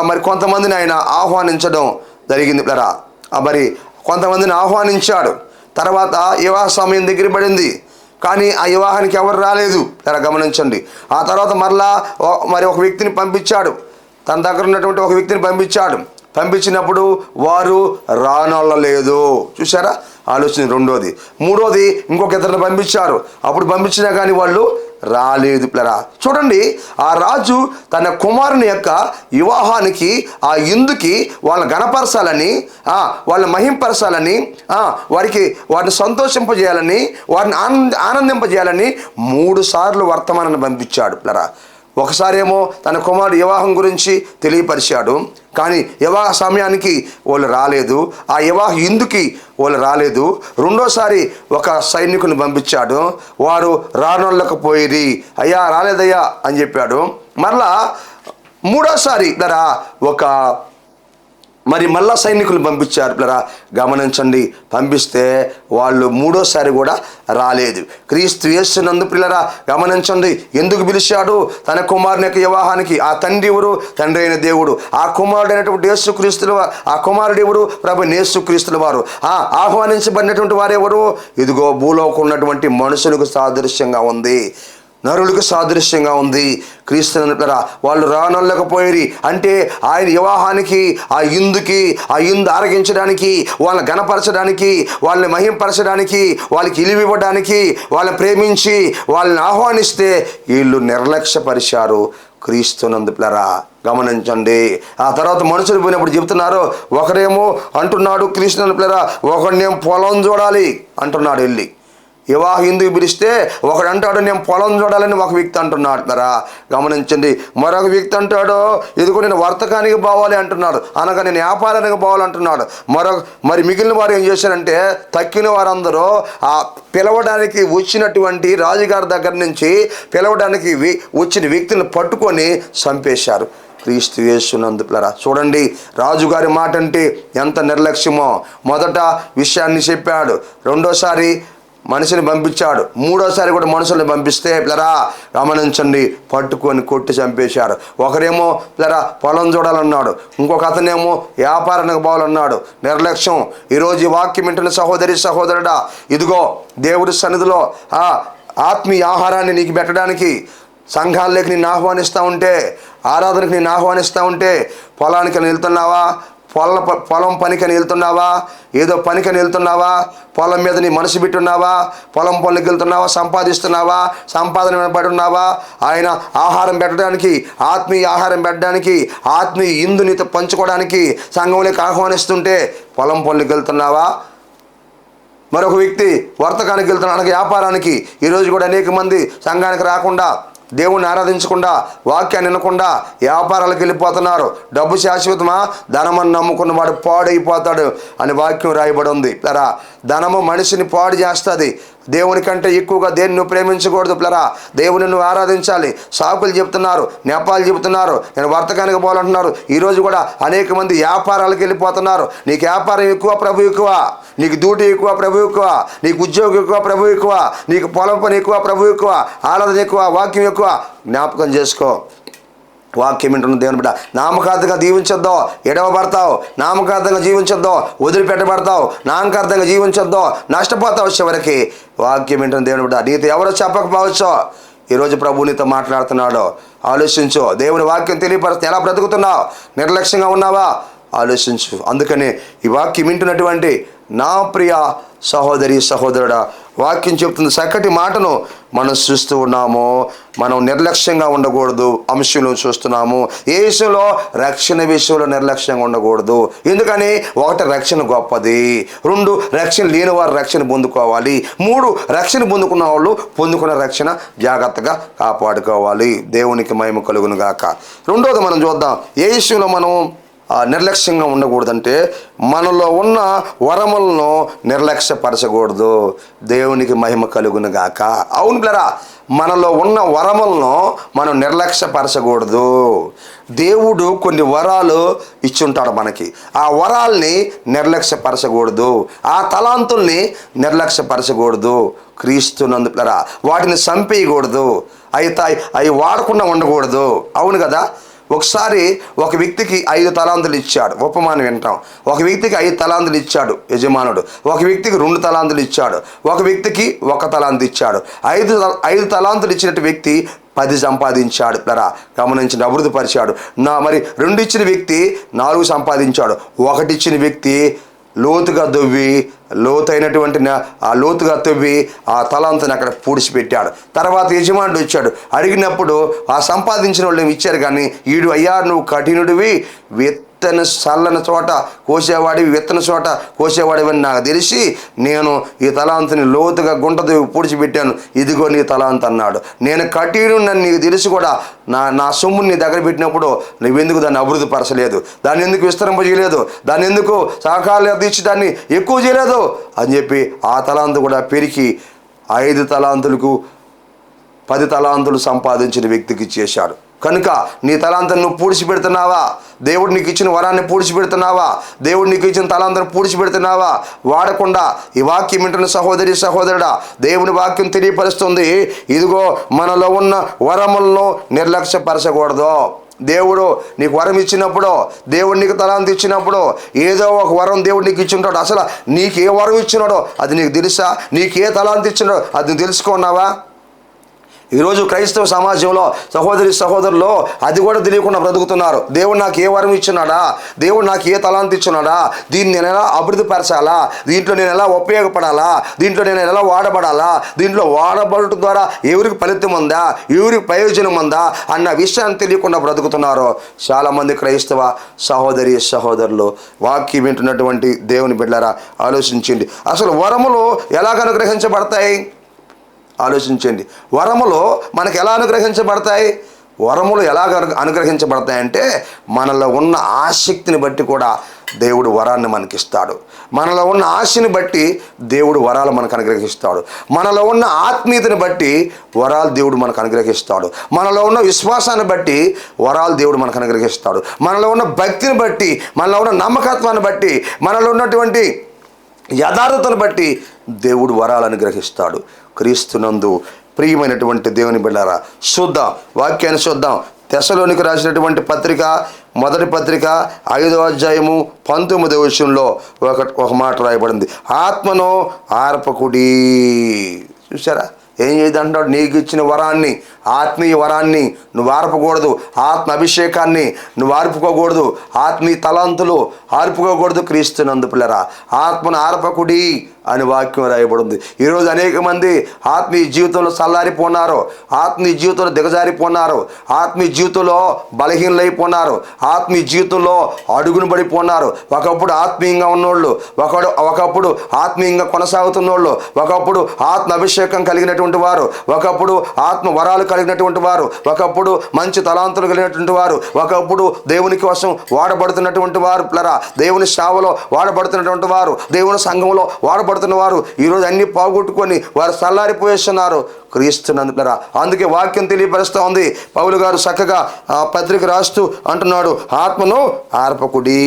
మరి కొంతమందిని ఆయన ఆహ్వానించడం జరిగింది. మరి కొంతమందిని ఆహ్వానించాడు. తర్వాత వివాహ సమయం దగ్గర పడింది, కానీ ఆ వివాహానికి ఎవరు రాలేదు. గమనించండి. ఆ తర్వాత మరి ఒక వ్యక్తిని పంపించాడు, తన దగ్గర ఉన్నటువంటి ఒక వ్యక్తిని పంపించాడు. పంపించినప్పుడు వారు రానొల్లలేదు. చూసారా ఆలోచన. రెండోది, మూడోది ఇంకొక ఇద్దరిని పంపించారు. అప్పుడు పంపించినా కానీ వాళ్ళు రాలేదు. చూడండి, ఆ రాజు తన కుమారుని యొక్క వివాహానికి ఆ ఇందుకి వాళ్ళని గణపరచాలని, వాళ్ళని మహింపరచాలని, వారిని సంతోషింపజేయాలని, వారిని ఆనందింపజేయాలని 3 సార్లు వర్తమానాన్ని పంపించాడు. ఒకసారేమో తన కుమారుడు వివాహం గురించి తెలియపరిచాడు, కానీ వివాహ సమయానికి వాళ్ళు రాలేదు. ఆ వివాహ ఇందుకి వాళ్ళు రాలేదు. రెండోసారి ఒక సైనికుని పంపించాడు. వారు రానోళ్ళకపోయిరి, అయ్యా రాలేదయ్యా అని చెప్పాడు. మరలా మూడోసారి మళ్ళా సైనికులు పంపించారు. గమనించండి, పంపిస్తే వాళ్ళు మూడోసారి కూడా రాలేదు. క్రీస్తు యేసునందు పిల్లరా గమనించండి, ఎందుకు పిలిచాడు? తన కుమారుని యొక్క వివాహానికి. ఆ తండ్రి ఎవరు? తండ్రి అయిన దేవుడు. ఆ కుమారుడు అయినటువంటి యేసుక్రీస్తుల ఆ కుమారుడు ఎవరు? ప్రభు యేసుక్రీస్తుల వారు. ఆహ్వానించబడినటువంటి వారెవరు? ఇదిగో భూలోకం ఉన్నటువంటి మనుషులకు సాదృశ్యంగా ఉంది, నరులకు సాదృశ్యంగా ఉంది. క్రీస్తుని వాళ్ళు రానొల్లకపోయి అంటే ఆయన వివాహానికి ఆ ఇందు ఆరగించడానికి, వాళ్ళని గణపరచడానికి, వాళ్ళని మహింపరచడానికి, వాళ్ళకి ఇలివివ్వడానికి, వాళ్ళని ప్రేమించి వాళ్ళని ఆహ్వానిస్తే వీళ్ళు నిర్లక్ష్యపరిచారు. క్రీస్తునందు పిల్లరా గమనించండి. ఆ తర్వాత మనుషులు పోయినప్పుడు చెబుతున్నారు, ఒకరేమో అంటున్నాడు క్రీస్తునందు పిల్లరా, ఒకడినేం పొలం చూడాలి అంటున్నాడు వెళ్ళి. వివాహం ఎందుకు పిలిస్తే ఒకడు అంటాడు నేను పొలం చూడాలని ఒక వ్యక్తి అంటున్నాడు పిల్లరా గమనించండి. మరొక వ్యక్తి అంటాడు ఇదిగో నేను వర్తకానికి పోవాలి అంటున్నాడు, అనగా నేను వ్యాపారానికి పోవాలంటున్నాడు. మరి మిగిలిన వారు ఏం చేశారంటే తక్కిన వారందరూ ఆ పిలవడానికి వచ్చినటువంటి రాజుగారి దగ్గర నుంచి పిలవడానికి వచ్చిన వ్యక్తిని పట్టుకొని చంపేశారు. క్రీస్తు యేసునందు పిల్లరా చూడండి, రాజుగారి మాట అంటే ఎంత నిర్లక్ష్యమో. మొదట విషయాన్ని చెప్పాడు, రెండోసారి మనిషిని పంపించాడు, మూడోసారి కూడా మనుషుల్ని పంపిస్తే పిల్లరా గమనించండి పట్టుకొని కొట్టి చంపేశారు. ఒకరేమో పిల్లరా పొలం చూడాలన్నాడు, ఇంకొక అతనేమో వ్యాపారానికి పోవాలన్నాడు. నిర్లక్ష్యం. ఈరోజు ఈ వాక్యం వింటున్న సహోదరి సహోదరుడా, ఇదిగో దేవుడి సన్నిధిలో ఆత్మీయ ఆహారాన్ని నీకు పెట్టడానికి సంఘాల్లోకి నిన్ను ఆహ్వానిస్తూ ఉంటే, ఆరాధనకి నిన్ను ఆహ్వానిస్తూ ఉంటే పొలానికి వెళ్తున్నావా, పొలం పనికని వెళ్తున్నావా, ఏదో పనికని వెళ్తున్నావా, పొలం మీద నీ మనసు పెట్టున్నావా, పొలం పనులకు వెళ్తున్నావా, సంపాదిస్తున్నావా, సంపాదన పడి ఉన్నావా, ఆయన ఆహారం పెట్టడానికి, ఆత్మీయ ఆహారం పెట్టడానికి, ఆత్మీయ ఇందు నీతో పంచుకోవడానికి సంఘంలోకి ఆహ్వానిస్తుంటే పొలం పనులకు వెళ్తున్నావా? మరొక వ్యక్తి వర్తకానికి వెళ్తున్నాడు, వ్యాపారానికి. ఈరోజు కూడా అనేక మంది సంఘానికి రాకుండా, దేవుణ్ణి ఆరాధించకుండా, వాక్యాన్ని వినకుండా వ్యాపారాలకు వెళ్ళిపోతున్నారు. డబ్బు శాశ్వతమా, ధనమని నమ్ముకున్న వాడు పాడైపోతాడు అని వాక్యం రాయబడి ఉంది. ప్లరా ధనము మనిషిని పాడు చేస్తుంది. దేవుని కంటే ఎక్కువగా దేన్ని నువ్వు ప్రేమించకూడదు ప్లరా. దేవుని నువ్వు ఆరాధించాలి. సాకులు చెప్తున్నారు, నెపాలు చెబుతున్నారు, నేను వర్తకానికి పోవాలంటున్నారు. ఈరోజు కూడా అనేక మంది వ్యాపారాలకు వెళ్ళిపోతున్నారు. నీకు వ్యాపారం ఎక్కువ, ప్రభు ఎక్కువ. నీకు డ్యూటీ ఎక్కువ, ప్రభు ఎక్కువ. నీకు ఉద్యోగం ఎక్కువ, ప్రభు ఎక్కువ. నీకు పొలం పని ఎక్కువ, ప్రభు ఎక్కువ. ఆరాధన ఎక్కువ, వాక్యం ఎక్కువ. జ్ఞాపకం చేసుకో. వాక్యం వింటున్న దేవుని బిడ్డ, నామకార్థంగా జీవించొద్దో ఎడవబడతావు, నామకార్థంగా జీవించొద్దో వదిలిపెట్టబడతావు, నామకార్థంగా జీవించొద్దో నష్టపోతావు చివరికి. వాక్యం వింటున్న దేవుని బిడ్డ, నీతో ఎవరో చెప్పకపోవచ్చో, ఈరోజు ప్రభు నీతో మాట్లాడుతున్నాడు. ఆలోచించు. దేవుని వాక్యం తెలియపరిస్తే ఎలా బ్రతుకుతున్నావు? నిర్లక్ష్యంగా ఉన్నావా? ఆలోచించు. అందుకని ఈ వాక్యం వింటున్నటువంటి నా ప్రియ సహోదరి సహోదరుడా, వాక్యం చెప్తుంది చక్కటి మాటను మనం చూస్తూ ఉన్నాము. మనం నిర్లక్ష్యంగా ఉండకూడదు. అంశంలో చూస్తున్నాము, ఏ విషయంలో? రక్షణ విషయంలో నిర్లక్ష్యంగా ఉండకూడదు. ఎందుకని? ఒకటి, రక్షణ గొప్పది. రెండు, రక్షణ లేని వారు రక్షణ పొందుకోవాలి. మూడు, రక్షణ పొందుకున్న వాళ్ళు పొందుకున్న రక్షణ జాగ్రత్తగా కాపాడుకోవాలి. దేవునికి మహిమ కలుగును గాక. రెండోది మనం చూద్దాం, ఏ విషయంలో మనం నిర్లక్ష్యంగా ఉండకూడదంటే మనలో ఉన్న వరములను నిర్లక్ష్యపరచకూడదు. దేవునికి మహిమ కలుగును గాక. అవును పిల్లరా, మనలో ఉన్న వరములను మనం నిర్లక్ష్యపరచకూడదు. దేవుడు కొన్ని వరాలు ఇచ్చుంటాడు మనకి. ఆ వరాల్ని నిర్లక్ష్యపరచకూడదు. ఆ తలాంతుల్ని నిర్లక్ష్యపరచకూడదు. క్రీస్తునందు పిల్లరా వాటిని చంపేయకూడదు. అవి వాడకుండా ఉండకూడదు. అవును కదా. ఒకసారి ఒక వ్యక్తికి 5 తలాంతులు ఇచ్చాడు. ఉపమానం వింటాం. ఒక వ్యక్తికి 5 తలాంతులు ఇచ్చాడు యజమానుడు. ఒక వ్యక్తికి 2 తలాంతులు ఇచ్చాడు. ఒక వ్యక్తికి 1 తలాంతు ఇచ్చాడు. 5 తలాంతులు ఇచ్చినట్టు వ్యక్తి 10 సంపాదించాడు. ప్లరా గమనించి అభివృద్ధి పరిచాడు. మరి 2 ఇచ్చిన వ్యక్తి 4 సంపాదించాడు. 1 ఇచ్చిన వ్యక్తి లోతుగా తవ్వి ఆ తలాంతుని అక్కడ పూడ్చిపెట్టాడు. తర్వాత యజమానుడు వచ్చాడు. అడిగినప్పుడు ఆ సంపాదించిన వాళ్ళు ఇచ్చారు, కానీ ఈడు, అయ్యా నువ్వు కఠినుడివి, విత్తన చల్లని చోట కోసేవాడివి, విత్తన చోట కోసేవాడివని నాకు తెలిసి నేను ఈ తలాంతుని లోతుగా గుంటది పూడ్చిపెట్టాను, ఇదిగో నీ తలాంతు అన్నాడు. నేను కఠినుడిని నీకు తెలిసి కూడా నా సొమ్ముని నీ దగ్గర పెట్టినప్పుడు నువ్వెందుకు దాన్ని అభివృద్ధి పరచలేదు, దాన్ని ఎందుకు విస్తరింపజేయలేదు, దాన్ని ఎందుకు సహకారాలు ఇచ్చి దాన్ని ఎక్కువ చేయలేదు అని చెప్పి ఆ తలాంతు కూడా పెరిగి 5 తలాంతులకు 10 తలాంతులు సంపాదించిన వ్యక్తికి ఇచ్చేశాడు. కనుక నీ తలాంతును నువ్వు పూడ్చిపెడుతున్నావా? దేవుడు నీకు ఇచ్చిన వరాన్ని పూడ్చిపెడుతున్నావా? దేవుడు నీకు ఇచ్చిన తలాంతును పూడ్చిపెడుతున్నావా? వాడకుండా ఈ వాక్యం వింటున్న సహోదరి సహోదరుడా, దేవుని వాక్యం తెలియపరుస్తుంది, ఇదిగో మనలో ఉన్న వరములను నిర్లక్ష్యపరచకూడదు. దేవుడు నీకు వరం ఇచ్చినప్పుడు, దేవుడు నీకు తలాంతు ఇచ్చినప్పుడు, ఏదో ఒక వరం దేవుడు నీకు ఇచ్చి ఉంటాడు. అసలు నీకు ఏ వరం ఇచ్చినాడో అది నీకు తెలుసా? నీకు ఏ తలాంతు ఇచ్చినాడో అది నువ్వు తెలుసుకున్నావా? ఈరోజు క్రైస్తవ సమాజంలో సహోదరులు అది కూడా తెలియకుండా బ్రతుకుతున్నారు. దేవుడు నాకు ఏ వరం ఇచ్చున్నాడా, దేవుడు నాకు ఏ తలాంతి ఇచ్చున్నాడా, దీన్ని నేను ఎలా అభివృద్ధి పరచాలా, దీంట్లో నేను ఎలా ఉపయోగపడాలా, దీంట్లో నేను ఎలా వాడబడాలా, దీంట్లో వాడబడటం ద్వారా ఎవరికి ఫలితం ఉందా, ఎవరికి ప్రయోజనం ఉందా అన్న విషయాన్ని తెలియకుండా బ్రతుకుతున్నారు చాలామంది క్రైస్తవ సహోదరులు. వాక్యం వింటున్నటువంటి దేవుని బిడ్డలారా, ఆలోచించండి. అసలు వరములు ఎలాగ అనుగ్రహించబడతాయి? ఆలోచించండి. వరములు మనకు ఎలా అనుగ్రహించబడతాయి? వరములు ఎలాగ అనుగ్రహించబడతాయంటే మనలో ఉన్న ఆసక్తిని బట్టి కూడా దేవుడు వరాన్ని మనకిస్తాడు. మనలో ఉన్న ఆశని బట్టి దేవుడు వరాలు మనకు అనుగ్రహిస్తాడు. మనలో ఉన్న ఆత్మీయతని బట్టి వరాలు దేవుడు మనకు అనుగ్రహిస్తాడు. మనలో ఉన్న విశ్వాసాన్ని బట్టి వరాలు దేవుడు మనకు అనుగ్రహిస్తాడు. మనలో ఉన్న భక్తిని బట్టి, మనలో ఉన్న నమ్మకత్వాన్ని బట్టి, మనలో ఉన్నటువంటి యథార్థతను బట్టి దేవుడు వరాలు అనుగ్రహిస్తాడు. క్రీస్తునందు ప్రియమైనటువంటి దేవుని బిడ్డారా, చూద్దాం, వాక్యాన్ని చూద్దాం. తెస్సలోనికి రాసినటువంటి పత్రిక, మొదటి పత్రిక 5వ అధ్యాయము 19వ వచనంలో ఒక మాట రాయబడింది. ఆత్మను ఆర్పకుడి. చూసారా, ఏం చేయదంటాడు? నీకు ఇచ్చిన వరాన్ని, ఆత్మీయ వరాన్ని నువ్వు ఆర్పకూడదు. ఆత్మ అభిషేకాన్ని నువ్వు ఆర్పుకోకూడదు. ఆత్మీయ తలాంతులు ఆర్పుకోకూడదు. క్రీస్తునందు పిల్లరా, ఆత్మను ఆర్పకుడి అని వాక్యం రాయబడింది. ఈరోజు అనేక మంది ఆత్మీయ జీవితంలో చల్లారిపోన్నారు, ఆత్మీయ జీవితంలో దిగజారిపోన్నారు, ఆత్మీయ జీవితంలో బలహీనలైపోన్నారు, ఆత్మీయ జీవితంలో అడుగును పడిపోన్నారు. ఒకప్పుడు ఆత్మీయంగా ఉన్నోళ్ళు, ఒకప్పుడు ఆత్మీయంగా కొనసాగుతున్నోళ్ళు, ఒకప్పుడు ఆత్మ అభిషేకం కలిగినటువంటి వారు, ఒకప్పుడు ఆత్మ వరాలు కలిగినటువంటి వారు, ఒకప్పుడు మంచి తలాంతులు కలిగినటువంటి వారు, ఒకప్పుడు దేవుని కోసం వాడబడుతున్నటువంటి వారు పిల్లరా, దేవుని సేవలో వాడబడుతున్నటువంటి వారు, దేవుని సంఘంలో వాడబడుతున్న వారు ఈరోజు అన్ని పోగొట్టుకొని వారు చల్లారిపోయేస్తున్నారు. క్రీస్తునందు పిల్లరా, అందుకే వాక్యం తెలియపరుస్తూ ఉంది. పౌలు గారు చక్కగా పత్రిక రాస్తూ అంటున్నాడు, ఆత్మను ఆర్పకుడి.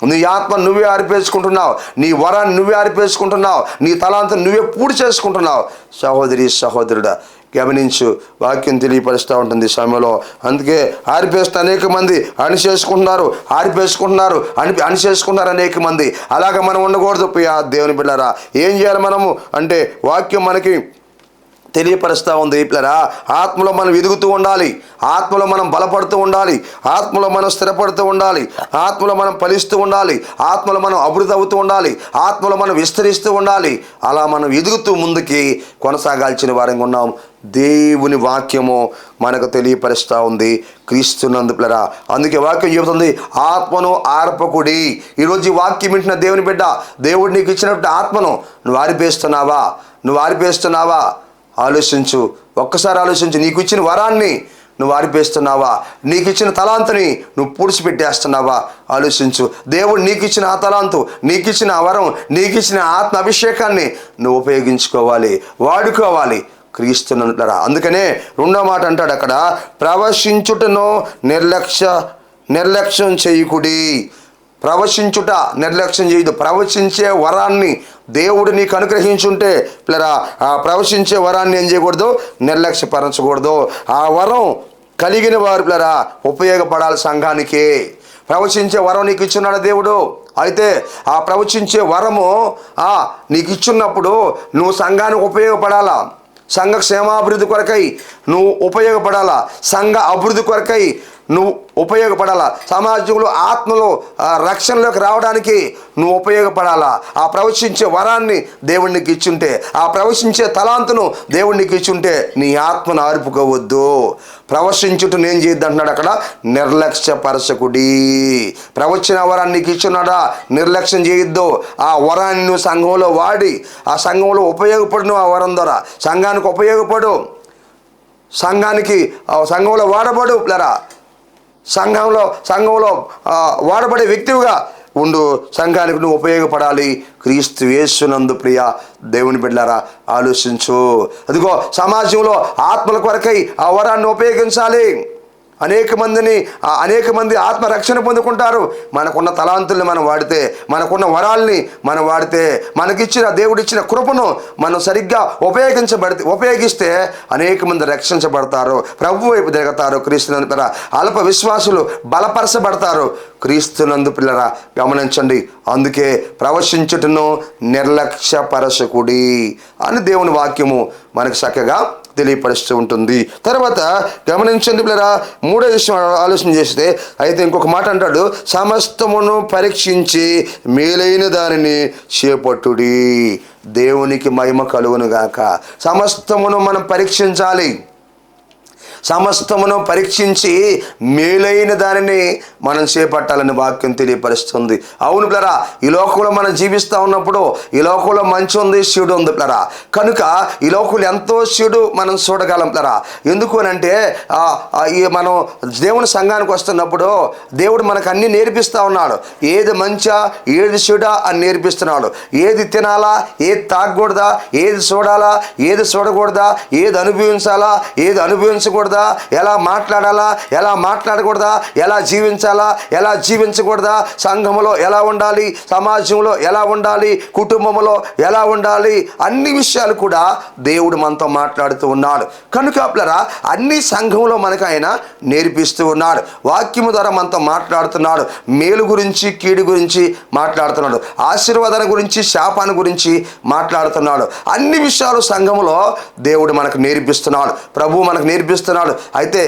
నీ ఆత్మ నువ్వే ఆరిపేసుకుంటున్నావు, నీ వరాన్ని నువ్వే ఆరిపేసుకుంటున్నావు, నీ తలాంతం నువ్వే పూర్తి చేసుకుంటున్నావు. సహోదరుడా గమనించు, వాక్యం తెలియపరుస్తూ ఉంటుంది సమయంలో. అందుకే ఆరిపేస్తే అనేక మంది అణిచేసుకుంటున్నారు అనేక మంది. అలాగ మనం ఉండకూడదు దేవుని బిడ్డలారా. ఏం చేయాలి మనము అంటే వాక్యం మనకి తెలియపరుస్తూ ఉంది పిల్లరా. ఆత్మలో మనం ఎదుగుతూ ఉండాలి, ఆత్మలో మనం బలపడుతూ ఉండాలి, ఆత్మలో మనం స్థిరపడుతూ ఉండాలి, ఆత్మలో మనం ఫలిస్తూ ఉండాలి, ఆత్మలో మనం అభివృద్ధి అవుతూ ఉండాలి, ఆత్మలో మనం విస్తరిస్తూ ఉండాలి. అలా మనం ఎదుగుతూ ముందుకి కొనసాగాల్సిన వారంగా ఉన్నాం. దేవుని వాక్యము మనకు తెలియపరుస్తూ ఉంది క్రీస్తునందు పిల్లరా. అందుకే వాక్యం చెబుతుంది, ఆత్మను ఆర్పకుడి. ఈరోజు ఈ వాక్యం వింటున్న దేవుని బిడ్డ, దేవుడు నీకు ఇచ్చినట్టు ఆత్మను నువ్వు ఆరిపేస్తున్నావా? ఆలోచించు, ఒక్కసారి ఆలోచించు. నీకు ఇచ్చిన వరాన్ని నువ్వు ఆరిపేస్తున్నావా? నీకు ఇచ్చిన తలాంతుని నువ్వు పూడ్చిపెట్టేస్తున్నావా? ఆలోచించు. దేవుడు నీకు ఇచ్చిన ఆ తలాంతు, నీకు ఇచ్చిన ఆ వరం, నీకు ఇచ్చిన ఆత్మ అభిషేకాన్ని నువ్వు ఉపయోగించుకోవాలి, వాడుకోవాలి. క్రీస్తునంటారా. అందుకనే రెండో మాట అంటాడు అక్కడ, ప్రవశించుటను నిర్లక్ష్యం చేయకుడి. ప్రవశించుట నిర్లక్ష్యం చేయదు. ప్రవచించే వరాన్ని దేవుడు నీకు అనుగ్రహించుంటే పిల్లరా, ఆ ప్రవశించే వరాన్ని ఏం చేయకూడదు? నిర్లక్ష్యపరచకూడదు. ఆ వరం కలిగిన వారు పిల్లరా ఉపయోగపడాలి సంఘానికి. ప్రవచించే వరం నీకు ఇచ్చున్నాడు దేవుడు. అయితే ఆ ప్రవచించే వరము నీకు ఇచ్చున్నప్పుడు నువ్వు సంఘానికి ఉపయోగపడాలా, సంఘ క్షేమాభివృద్ధి కొరకై నువ్వు ఉపయోగపడాలా, సంఘ అభివృద్ధి కొరకై నువ్వు ఉపయోగపడాలా, సమాజంలో ఆత్మలో రక్షణలోకి రావడానికి నువ్వు ఉపయోగపడాలా. ఆ ప్రవచించే వరాన్ని దేవుడికి ఇచ్చుంటే, ఆ ప్రవచించే తలాంతును దేవుడికి ఇచ్చుంటే నీ ఆత్మను ఆర్పుకోవద్దు. ప్రవచించుటను ఏం చేయొద్దు అంటున్నాడు అక్కడ, నిర్లక్ష్యపరచకుడి. ప్రవచన వరాన్ని నీకు ఇచ్చున్నాడా, నిర్లక్ష్యం చేయొద్దు. ఆ వరాన్ని నువ్వు సంఘంలో వాడి, ఆ సంఘంలో ఉపయోగపడు. నువ్వు ఆ వరం ద్వారా సంఘానికి ఉపయోగపడు, సంఘంలో వాడబడు పిల్లరా. సంఘంలో వాడబడే వ్యక్తివిగా ఉండు. సంఘానికి నువ్వు ఉపయోగపడాలి. క్రీస్తు యేసునందు ప్రియ దేవుని బిడ్డలారా ఆలోచించు. అదిగో సమాజంలో ఆత్మల కొరకై ఆ వరాన్ని ఉపయోగించాలి. అనేక మంది ఆత్మరక్షణ పొందుకుంటారు. మనకున్న తలాంతుల్ని మనం వాడితే, మనకున్న వరాల్ని మనం వాడితే, మనకిచ్చిన దేవుడిచ్చిన కృపను మనం సరిగ్గా ఉపయోగిస్తే అనేక మంది రక్షించబడతారు, ప్రభు వైపు తిరుగుతారు. క్రీస్తునందు పిల్లరా అల్ప విశ్వాసులు బలపరచబడతారు. క్రీస్తునందు పిల్లరా గమనించండి. అందుకే ప్రవశించుటను నిర్లక్ష్యపరచకుడి అని దేవుని వాక్యము మనకు చక్కగా తెలియపరుస్తూ ఉంటుంది. తర్వాత గమనించండి పిల్లరా, మూడో విషయం ఆలోచన చేస్తే అయితే ఇంకొక మాట అంటాడు, సమస్తమును పరీక్షించి మేలైన దానిని చేపట్టుడి. దేవునికి మహిమ కలుగును గాక. సమస్తమును మనం పరీక్షించాలి. సమస్తమును పరీక్షించి మేలైన దానిని మనం చేపట్టాలని వాక్యం తెలియపరుస్తుంది. అవును పిల్లరా, ఈ లోకంలో మనం జీవిస్తూ ఉన్నప్పుడు ఈ లోకంలో మంచి ఉంది, చెడు ఉంది పిల్లరా. కనుక ఈ లోకంలో ఎంతో చెడు మనం చూడగలం పిల్లరా. ఎందుకు అని అంటే మనం దేవుని సంఘానికి వస్తున్నప్పుడు దేవుడు మనకు అన్నీ నేర్పిస్తూ ఉన్నాడు. ఏది మంచా ఏది చెడా అని నేర్పిస్తున్నాడు. ఏది తినాలా, ఏది తాగకూడదా, ఏది చూడాలా, ఏది చూడకూడదా, ఏది అనుభవించాలా, ఏది అనుభవించకూడదా, ఎలా మాట్లాడాలా, ఎలా మాట్లాడకూడదా, ఎలా జీవించాలా, ఎలా జీవించకూడదా, సంఘములో ఎలా ఉండాలి, సమాజంలో ఎలా ఉండాలి, కుటుంబంలో ఎలా ఉండాలి, అన్ని విషయాలు కూడా దేవుడు మనతో మాట్లాడుతూ ఉన్నాడు. కనుక పిల్లరా, అన్ని సంఘంలో మనకు ఆయన నేర్పిస్తూ ఉన్నాడు. వాక్యము ద్వారా మనతో మాట్లాడుతున్నాడు. మేలు గురించి కీడు గురించి మాట్లాడుతున్నాడు. ఆశీర్వాదాల గురించి శాపాన్ని గురించి మాట్లాడుతున్నాడు. అన్ని విషయాలు సంఘములో దేవుడు మనకు నేర్పిస్తున్నాడు. ప్రభువు మనకు నేర్పిస్తున్నాడు. అయితే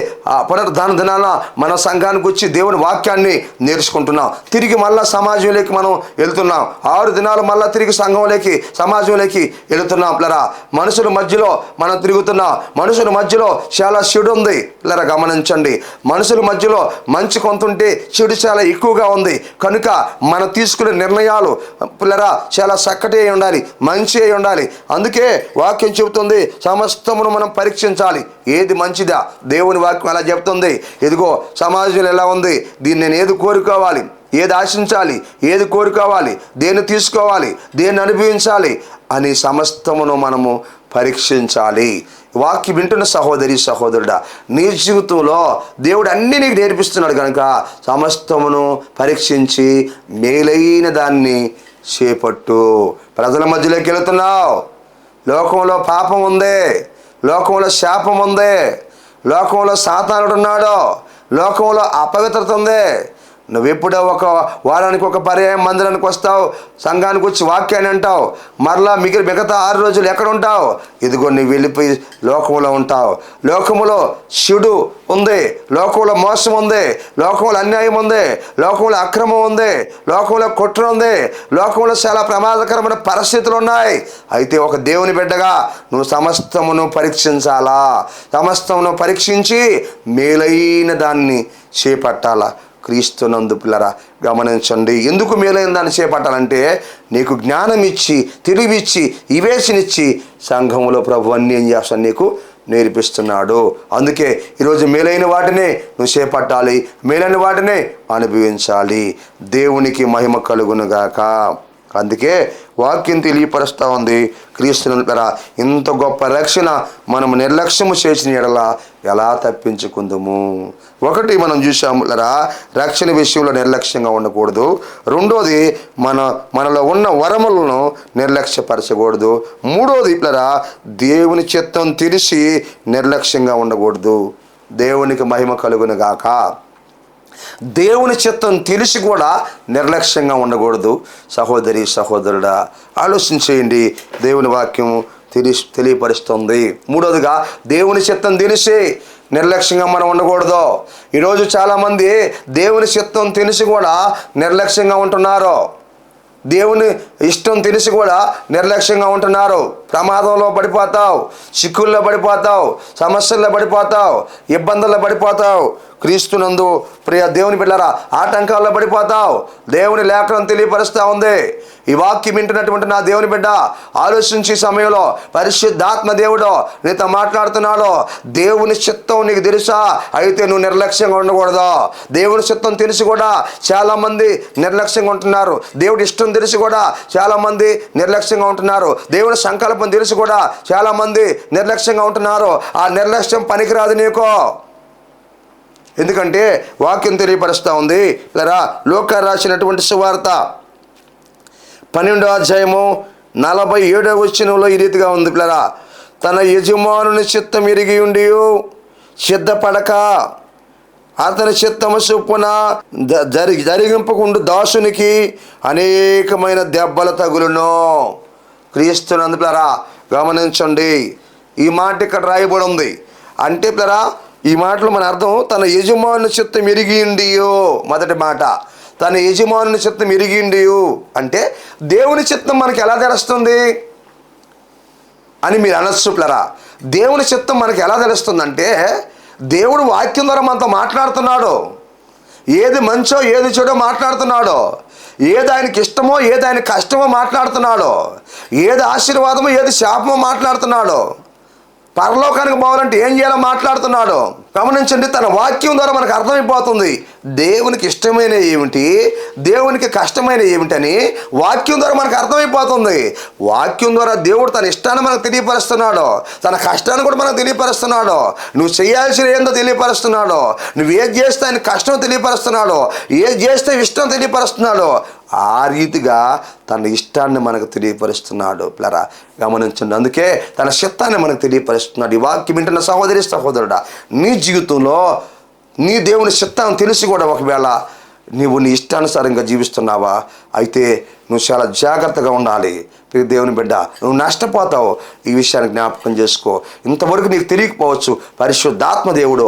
పునరుద్ధాన దినాన మన సంఘానికి వచ్చి దేవుని వాక్యాన్ని నేర్చుకుంటున్నాం. తిరిగి మళ్ళా సమాజంలోకి మనం వెళ్తున్నాం. 6 దినాలు మళ్ళా తిరిగి సంఘంలోకి సమాజంలోకి వెళుతున్నాం పిల్లరా. మనుషుల మధ్యలో మనం తిరుగుతున్నాం. మనుషుల మధ్యలో చాలా చెడు ఉంది పిల్లరా. గమనించండి, మనుషుల మధ్యలో మంచి కొంత ఉంటే చెడు చాలా ఎక్కువగా ఉంది. కనుక మనం తీసుకునే నిర్ణయాలు పిల్లరా చాలా చక్కటి అయి ఉండాలి, మంచి అయి ఉండాలి. అందుకే వాక్యం చెబుతుంది, సమస్తమును మనం పరీక్షించాలి. ఏది మంచిదా, దేవుని వాక్యం అలా చెప్తుంది. ఇదిగో సమాజంలో ఎలా ఉంది, దీన్ని నేను ఏది కోరుకోవాలి, ఏది ఆశించాలి, ఏది కోరుకోవాలి, దేన్ని తీసుకోవాలి, దేన్ని అనుభవించాలి అని సమస్తమును మనము పరీక్షించాలి. వాక్యం వింటున్న సహోదరి సహోదరుడా, నీ జీవితంలో దేవుడు అన్నీ నీకు నేర్పిస్తున్నాడు కనుక సమస్తమును పరీక్షించి మేలైన దాన్ని చేపట్టు. ప్రజల మధ్యలోకి వెళుతున్నావు. లోకంలో పాపం ఉంది, లోకంలో శాపం ఉంది, లోకంలో సాతానుడు ఉన్నాడు, లోకంలో అపవిత్రత ఉంది. నువ్వెప్పుడో ఒక వారానికి ఒక పర్యాయం మందిరానికి వస్తావు, సంఘానికి వచ్చి వాక్యాన్ని అంటావు, మరలా మిగతా 6 రోజులు ఎక్కడ ఉంటావు? ఇదిగో నువ్వు వెళ్ళిపోయి లోకంలో ఉంటావు. లోకములో చెడు ఉంది, లోకంలో మోసం ఉంది, లోకంలో అన్యాయం ఉంది, లోకంలో అక్రమం ఉంది, లోకంలో కుట్ర ఉంది, లోకంలో చాలా ప్రమాదకరమైన పరిస్థితులు ఉన్నాయి. అయితే ఒక దేవుని బిడ్డగా నువ్వు సమస్తమును పరీక్షించాలా. సమస్తమును పరీక్షించి మేలైన దాన్ని చేపట్టాలా. క్రీస్తునందు పిల్లరా గమనించండి, ఎందుకు మేలైన దాన్ని చేపట్టాలంటే నీకు జ్ఞానం ఇచ్చి, తెలివిచ్చి, వివేచనిచ్చి సంఘములో ప్రభు అన్నీ ఏం చేస్తాను నీకు నేర్పిస్తున్నాడు. అందుకే ఈరోజు మేలైన వాటినే నువ్వు చేపట్టాలి, మేలైన వాటినే అనుభవించాలి. దేవునికి మహిమ కలుగునుగాక. అందుకే వాక్యం తెలియపరుస్తూ ఉంది, క్రీస్తునందురా ఇంత గొప్ప రక్షణ మనం నిర్లక్ష్యము చేసిన ఎడల ఎలా తప్పించుకుందాము. ఒకటి మనం చూసాము రక్షణ విషయంలో నిర్లక్ష్యంగా ఉండకూడదు. రెండోది మనలో ఉన్న వరములను నిర్లక్ష్యపరచకూడదు. మూడోది దేవుని చిత్తం తెలిసి నిర్లక్ష్యంగా ఉండకూడదు. దేవునికి మహిమ కలుగును గాక. దేవుని చిత్తం తెలిసి కూడా నిర్లక్ష్యంగా ఉండకూడదు. సహోదరి సహోదరుడా ఆలోచించేయండి, దేవుని వాక్యం తెలియపరుస్తుంది. మూడోదిగా దేవుని చిత్తం తెలిసి నిర్లక్ష్యంగా మనం ఉండకూడదు. ఈరోజు చాలామంది దేవుని చిత్తం తెలిసి కూడా నిర్లక్ష్యంగా ఉంటున్నారు. దేవుని ఇష్టం తెలిసి కూడా నిర్లక్ష్యంగా ఉంటున్నారు. ప్రమాదంలో పడిపోతావు, చిక్కుల్లో పడిపోతావు, సమస్యల్లో పడిపోతావు, ఇబ్బందుల్లో పడిపోతావు. క్రీస్తునందు ప్రియ దేవుని బిడ్డలారా ఆటంకాల్లో పడిపోతావు. దేవుని లేఖనం తెలియపరుస్తూ ఉంది. ఈ వాక్యం వింటున్నటువంటి నా దేవుని బిడ్డ ఆలోచించే సమయంలో పరిశుద్ధాత్మ దేవుడు నీతో మాట్లాడుతున్నాడు. దేవుని చిత్తం నీకు తెలుసా? అయితే నువ్వు నిర్లక్ష్యంగా ఉండకూడదు. దేవుని చిత్తం తెలిసి కూడా చాలామంది నిర్లక్ష్యంగా ఉంటున్నారు. దేవుడి ఇష్టం తెలిసి కూడా చాలామంది నిర్లక్ష్యంగా ఉంటున్నారు. దేవుని సంకల్పం తెలిసి కూడా చాలామంది నిర్లక్ష్యంగా ఉంటున్నారు. ఆ నిర్లక్ష్యం పనికిరాదు నీకు. ఎందుకంటే వాక్యం తెలియపరుస్తూ ఉంది. లూకా రాసినటువంటి సువార్త 12వ అధ్యాయము 47వ వచనంలో ఈ రీతిగా ఉంది. తన యజమానుని చిత్తం ఎరిగి ఉండి సిద్ధపడక అతని చిత్తము చొప్పున జరిగింపకుండు దాసునికి అనేకమైన దెబ్బలు తగులును. క్రీస్తునందు గమనించండి, ఈ మాట ఇక్కడ రాయబడి ఉంది. అంటే పిల్లరా ఈ మాటలు మన అర్థం తన యజమానుని చిత్తం ఎరిగిండియో. మొదటి మాట తన యజమానుని చిత్తం ఎరిగిండియో అంటే దేవుని చిత్తం మనకి ఎలా తెలుస్తుంది అని మీరు అనొచ్చు పిల్లరా. దేవుని చిత్తం మనకి ఎలా తెలుస్తుందంటే దేవుడు వాక్యం ద్వారా మనతో మాట్లాడుతున్నాడు. ఏది మంచో ఏది చెడో మాట్లాడుతున్నాడో, ఏది ఆయనకి ఇష్టమో ఏది ఆయనకి కష్టమో మాట్లాడుతున్నాడో, ఏది ఆశీర్వాదమో ఏది శాపమో మాట్లాడుతున్నాడో, పరలోకానికి పోవాలంటే ఏం చేయాలో మాట్లాడుతున్నాడో గమనించండి. తన వాక్యం ద్వారా మనకు అర్థమైపోతుంది దేవునికి ఇష్టమైన ఏమిటి, దేవునికి కష్టమైన ఏమిటని వాక్యం ద్వారా మనకు అర్థమైపోతుంది. వాక్యం ద్వారా దేవుడు తన ఇష్టాన్ని మనకు తెలియపరుస్తున్నాడు, తన కష్టాన్ని కూడా మనకు తెలియపరుస్తున్నాడు, నువ్వు చేయాల్సిన ఏందో తెలియపరుస్తున్నాడు, నువ్వు ఏది చేస్తే ఆయన కష్టం తెలియపరుస్తున్నాడు, ఏది చేస్తే ఇష్టం తెలియపరుస్తున్నాడు. ఆ రీతిగా తన ఇష్టాన్ని మనకు తెలియపరుస్తున్నాడు పిల్లరా. గమనించండి, అందుకే తన చిత్తాన్ని మనకు తెలియపరుస్తున్నాడు. ఈ వాక్యం వింటున్న సహోదరి సహోదరుడా, నీ జీవితంలో నీ దేవుని చిత్తాన్ని తెలిసి కూడా ఒకవేళ నీవు నీ ఇష్టానుసారంగా జీవిస్తున్నావా, అయితే నువ్వు చాలా జాగ్రత్తగా ఉండాలి. దేవుని బిడ్డ, నువ్వు నష్టపోతావు. ఈ విషయాన్ని జ్ఞాపకం చేసుకో. ఇంతవరకు నీకు తెలియకపోవచ్చు, పరిశుద్ధాత్మ దేవుడు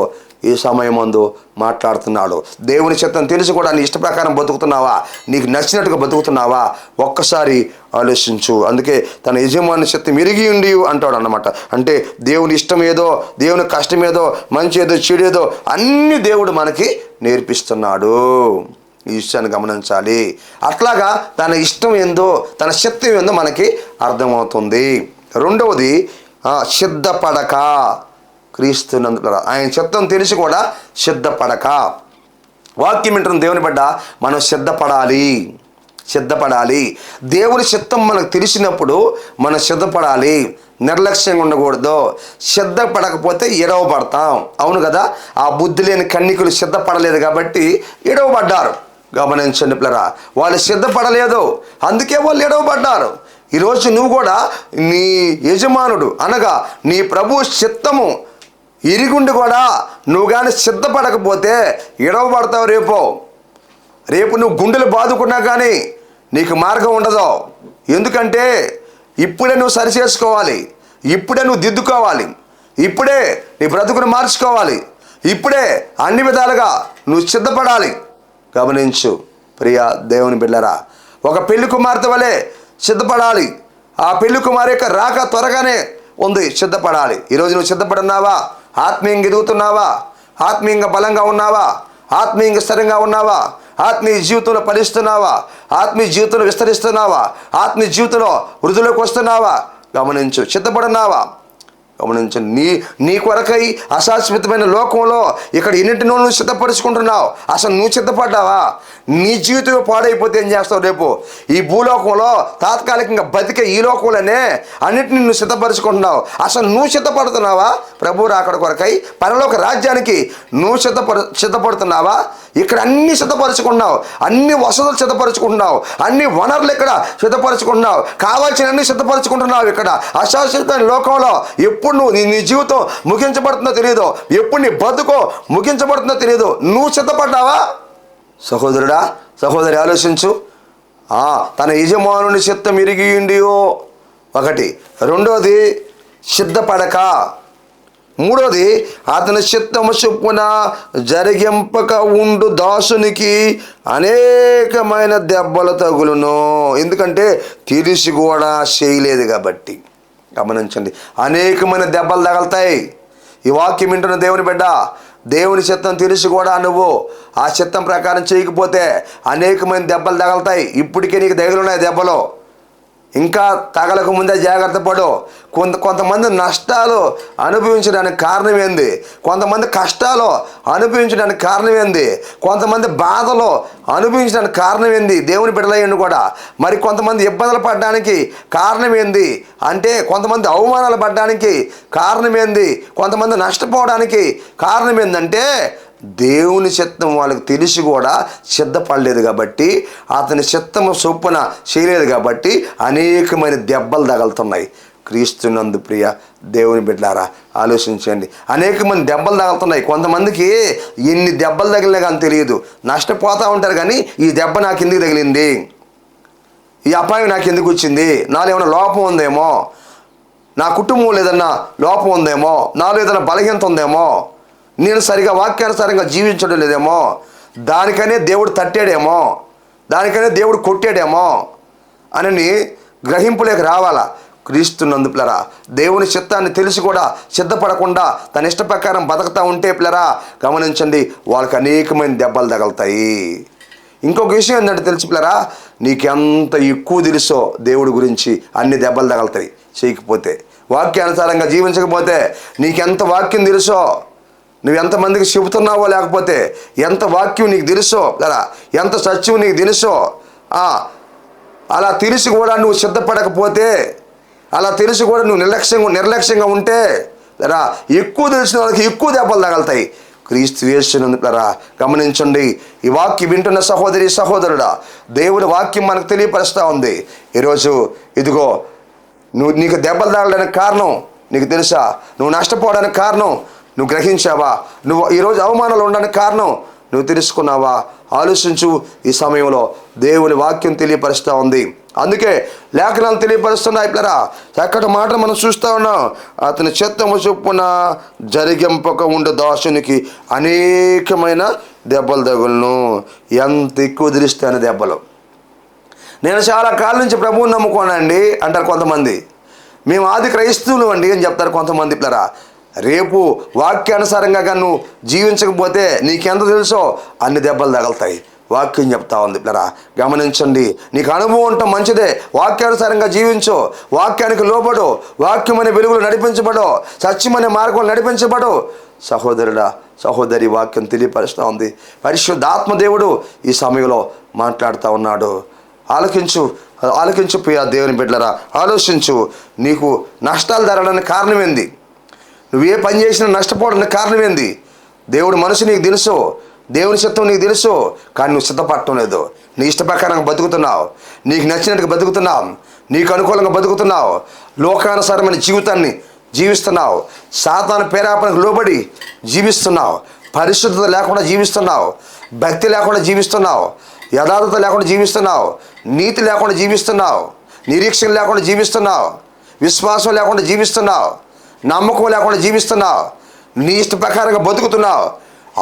ఈ సమయమందు మాట్లాడుతున్నాడు. దేవుని చిత్తం తెలిసి కూడా నీ ఇష్ట ప్రకారం బతుకుతున్నావా, నీకు నచ్చినట్టుగా బతుకుతున్నావా, ఒక్కసారి ఆలోచించు. అందుకే తన యజమాని చిత్తం ఎరిగి ఉండి అంటాడు అన్నమాట. అంటే దేవుని ఇష్టం ఏదో, దేవుని కష్టం ఏదో, మంచి ఏదో, చెడు ఏదో అన్ని దేవుడు మనకి నేర్పిస్తున్నాడు. ఈ విషయాన్ని గమనించాలి. అట్లాగా తన ఇష్టం ఏందో, తన చిత్తం ఏందో మనకి అర్థమవుతుంది. రెండవది సిద్ధపడక. క్రీస్తునందు ఆయన చిత్తం తెలిసి కూడా సిద్ధపడక. వాక్యం వింటున్న దేవుని బిడ్డ, మనం సిద్ధపడాలి. దేవుని చిత్తం మనకు తెలిసినప్పుడు మనం సిద్ధపడాలి, నిర్లక్ష్యంగా ఉండకూడదు. సిద్ధపడకపోతే ఎడవబడతాం. అవును కదా, ఆ బుద్ధి లేని కన్నికులు సిద్ధపడలేదు కాబట్టి ఎడవబడ్డారు. గమనించండి పిల్లరా, వాళ్ళు సిద్ధపడలేదు, అందుకే వాళ్ళు ఎడవబడ్డారు. ఈరోజు నువ్వు కూడా నీ యజమానుడు అనగా నీ ప్రభు చిత్తము ఇరుగుండి కూడా నువ్వు కానీ సిద్ధపడకపోతే ఎడవబడతావు. రేపు నువ్వు గుండెలు బాదుకున్నా కానీ నీకు మార్గం ఉండదు. ఎందుకంటే ఇప్పుడే నువ్వు సరి చేసుకోవాలి, ఇప్పుడే నువ్వు దిద్దుకోవాలి, ఇప్పుడే నీ బ్రతుకును మార్చుకోవాలి, ఇప్పుడే అన్ని విధాలుగా నువ్వు సిద్ధపడాలి. గమనించు ప్రియ దేవుని బిడ్డలారా, ఒక పెళ్లి కుమార్తె వలె సిద్ధపడాలి. ఆ పెళ్లి కుమారి యొక్క రాక త్వరగానే ఉంది, సిద్ధపడాలి. ఈరోజు నువ్వు సిద్ధపడున్నావా? ఆత్మీయంగా ఎదుగుతున్నావా? ఆత్మీయంగా బలంగా ఉన్నావా? ఆత్మీయంగా స్థిరంగా ఉన్నావా? ఆత్మీయ జీవితంలో ఫలిస్తున్నావా? ఆత్మీయ జీవితంలో విస్తరిస్తున్నావా? ఆత్మీయ జీవితంలో వృద్ధిలోకి వస్తున్నావా? గమనించు, సిద్ధపడున్నావా? గమనించు. నీ కొరకై అశాశ్వతమైన లోకంలో ఇక్కడ ఎన్నింటినో నువ్వు సిద్ధపరుచుకుంటున్నావు. అసలు నువ్వు సిద్ధపడ్డావా? నీ జీవితం పాడైపోతే ఏం చేస్తావు? రేపు ఈ భూలోకంలో తాత్కాలికంగా బతికే ఈ లోకంలోనే అన్నింటినీ నువ్వు సిద్ధపరుచుకుంటున్నావు. అసలు నువ్వు సిద్ధపడుతున్నావా? ప్రభు రాకడ కొరకై పరలోక రాజ్యానికి నువ్వు సిద్ధపడుతున్నావా? ఇక్కడ అన్ని సిద్ధపరచుకుంటున్నావు, అన్ని వసతులు సిద్ధపరచుకుంటున్నావు, అన్ని వనరులు ఇక్కడ సిద్ధపరచుకుంటున్నావు, కావాల్సిన అన్ని సిద్ధపరచుకుంటున్నావు. ఇక్కడ అశాశ్వతమైన లోకంలో ఎప్పుడు నువ్వు నీ జీవితం ముగించబడుతుందో తెలియదు, ఎప్పుడు నీ బతుకో ముగించబడుతుందో తెలియదు. నువ్వు సిద్ధపడ్డావా? సహోదరుడా సహోదరి ఆలోచించు. తన యజమానుని చిత్తం ఇరిగియుండియో ఒకటి. రెండోది సిద్ధపడక. మూడోది అతని చిత్తము చొప్పున జరిగింపక ఉండు దాసునికి అనేకమైన దెబ్బలు తగులును. ఎందుకంటే తెలిసి కూడా చేయలేదు కాబట్టి. గమనించండి, అనేకమైన దెబ్బలు తగలుతాయి. ఈ వాక్యం వింటున్న దేవుని బిడ్డ, దేవుని చిత్తం తెలిసి కూడా నువ్వు ఆ చిత్తం ప్రకారం చేయకపోతే అనేకమైన దెబ్బలు తగలుతాయి. ఇప్పటికే నీకు తగులున్నాయి దెబ్బలు, ఇంకా తగలకు ముందే జాగ్రత్త పడు. కొంతమంది నష్టాలు అనుభవించడానికి కారణం ఏంది? కొంతమంది కష్టాలు అనుభవించడానికి కారణం ఏంది? కొంతమంది బాధలు అనుభవించడానికి కారణం ఏంది? దేవుని బిడ్డలయ్యండి కూడా. మరి కొంతమంది ఇబ్బందులు పడడానికి కారణం ఏంది అంటే, కొంతమంది అవమానాలు పడడానికి కారణం ఏంది? కొంతమంది నష్టపోవడానికి కారణం ఏంటంటే దేవుని చిత్తం వాళ్ళకి తెలిసి కూడా సిద్ధపడలేదు కాబట్టి, అతని చిత్తము చొప్పున చేయలేదు కాబట్టి అనేకమైన దెబ్బలు తగులుతున్నాయి. క్రీస్తునందు ప్రియ దేవుని బిడ్డలారా ఆలోచించండి, అనేకమంది దెబ్బలు తగులుతున్నాయి. కొంతమందికి ఎన్ని దెబ్బలు తగిలినా కానీ తెలియదు, నష్టపోతూ ఉంటారు. కానీ ఈ దెబ్బ నాకు ఎందుకు తగిలింది, ఈ అపాయం నాకు ఎందుకు వచ్చింది, నాలో ఏమైనా లోపం ఉందేమో, నా కుటుంబంలో ఏదన్నా లోపం ఉందేమో, నాలో ఏదైనా బలహీనత ఉందేమో, నేను సరిగా వాక్యానుసారంగా జీవించడం లేదేమో, దానికనే దేవుడు తట్టాడేమో, దానికనే దేవుడు కొట్టాడేమో అని గ్రహింపులేక రావాలా. క్రీస్తునందు పిల్లరా, దేవుని చిత్తాన్ని తెలిసి కూడా సిద్ధపడకుండా తన ఇష్ట ప్రకారం బతుకుతూ ఉంటే పిల్లరా, గమనించండి, వాళ్ళకి అనేకమైన దెబ్బలు తగులుతాయి. ఇంకొక విషయం ఏంటంటే తెలుసు పిల్లరా, నీకెంత ఎక్కువ తెలుసో దేవుడి గురించి అన్ని దెబ్బలు తగులుతాయి. చేయకపోతే, వాక్యానుసారంగా జీవించకపోతే, నీకెంత వాక్యం తెలుసో, నువ్వు ఎంతమందికి చెబుతున్నావో, లేకపోతే ఎంత వాక్యం నీకు తెలుసో లేదా ఎంత సత్యం నీకు తెలుసో, అలా తెలిసి కూడా నువ్వు సిద్ధపడకపోతే, అలా తెలిసి కూడా నువ్వు నిర్లక్ష్యంగా ఉంటే లేదా ఎక్కువ తెలిసిన వాళ్ళకి ఎక్కువ దెబ్బలు తగులుతాయి. క్రీస్తు యేసునందురా గమనించండి. ఈ వాక్యం వింటున్న సహోదరి సహోదరుడా, దేవుడి వాక్యం మనకు తెలియపరుస్తూ ఉంది. ఈరోజు ఇదిగో నీకు దెబ్బలు తగలడానికి కారణం నీకు తెలుసా? నువ్వు నష్టపోవడానికి కారణం నువ్వు గ్రహించావా? నువ్వు ఈరోజు అవమానాలు ఉండడానికి కారణం నువ్వు తెలుసుకున్నావా? ఆలోచించు. ఈ సమయంలో దేవుని వాక్యం తెలియపరుస్తూ ఉంది. అందుకే లేఖనాలు తెలియపరుస్తున్నాయి పిల్లరా. చక్కటి మాట మనం చూస్తూ ఉన్నాం. అతని చిత్తము చొప్పున జరిగింపక ఉండే దాసునికి అనేకమైన దెబ్బలు తగులను. ఎంత ఎక్కువ తెలిస్తే అనే దెబ్బలు. నేను చాలా కాలం నుంచి ప్రభువుని నమ్ముకోనండి అంటారు కొంతమంది. మేము ఆది క్రైస్తవులు అండి అని చెప్తారు కొంతమంది పిల్లరా. రేపు వాక్యానుసారంగా కానీ నువ్వు జీవించకపోతే నీకెంత తెలుసో అన్ని దెబ్బలు తగులుతాయి. వాక్యం చెప్తా ఉంది పిల్లరా, గమనించండి. నీకు అనుభవం ఉండటం మంచిదే. వాక్యానుసారంగా జీవించు, వాక్యానికి లోబడు, వాక్యం అనే వెలుగులు నడిపించబడు, సత్యం అనే మార్గంలో నడిపించబడు. సహోదరుడా సహోదరి, వాక్యం తెలియపరుస్తూ ఉంది. పరిశుద్ధాత్మ దేవుడు ఈ సమయంలో మాట్లాడుతూ ఉన్నాడు. ఆలకించు ప్రియా దేవుని బిడ్డలరా, ఆలోచించు. నీకు నష్టాలు జరగడానికి కారణం ఏంది? నువ్వే పని చేసినా నష్టపోవడానికి కారణం ఏంది? దేవుడు మనసు నీకు తెలుసు, దేవుని చిత్తం నీకు తెలుసు, కానీ నువ్వు సిద్ధపడటం లేదు. నీ ఇష్ట ప్రకారంగా బతుకుతున్నావు, నీకు నచ్చినట్టుగా బతుకుతున్నావు, నీకు అనుకూలంగా బతుకుతున్నావు, లోకానుసారమైన జీవితాన్ని జీవిస్తున్నావు, సాతాను ప్రేరేపణకు లోబడి జీవిస్తున్నావు, పరిశుద్ధత లేకుండా జీవిస్తున్నావు, భక్తి లేకుండా జీవిస్తున్నావు, యథార్థత లేకుండా జీవిస్తున్నావు, నీతి లేకుండా జీవిస్తున్నావు, నిరీక్షణ లేకుండా జీవిస్తున్నావు, విశ్వాసం లేకుండా జీవిస్తున్నావు, నమ్మకం లేకుండా జీవిస్తున్నావు, నీ ఇష్ట ప్రకారంగా బతుకుతున్నావు.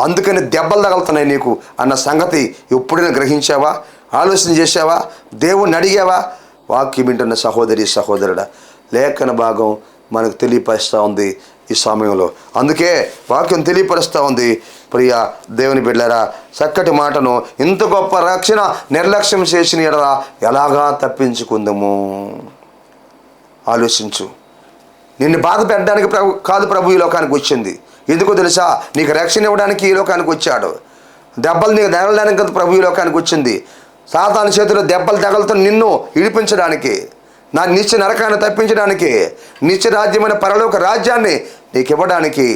అందుకని దెబ్బలు తగులుతున్నాయి నీకు అన్న సంగతి ఎప్పుడైనా గ్రహించావా? ఆలోచన చేసావా? దేవుణ్ణి అడిగావా? వాక్యం వింటున్న సహోదరి సహోదరుడా, లేఖన భాగం మనకు తెలియపరుస్తూ ఉంది ఈ సమయంలో. అందుకే వాక్యం తెలియపరుస్తూ ఉంది. ప్రియ దేవుని బిడ్డలారా, చక్కటి మాటను, ఇంత గొప్ప రక్షణ నిర్లక్ష్యం చేసిన ఎడల ఎలాగా తప్పించుకుందాము? ఆలోచించు. నిన్ను బాధ పెట్టడానికి కాదు ప్రభు ఈ లోకానికి వచ్చింది. ఎందుకో తెలుసా? నీకు రక్షణ ఇవ్వడానికి ఈ లోకానికి వచ్చాడు. దెబ్బలు నీకు తగలడానికి కదా ప్రభు ఈ లోకానికి వచ్చింది. సాతాను చేతిలో దెబ్బలు తగలతో నిన్ను ఇడిపించడానికి, నా నిత్య నరకాన్ని తప్పించడానికి, నిత్య రాజ్యమైన పరలోక రాజ్యాన్ని నీకు ఇవ్వడానికి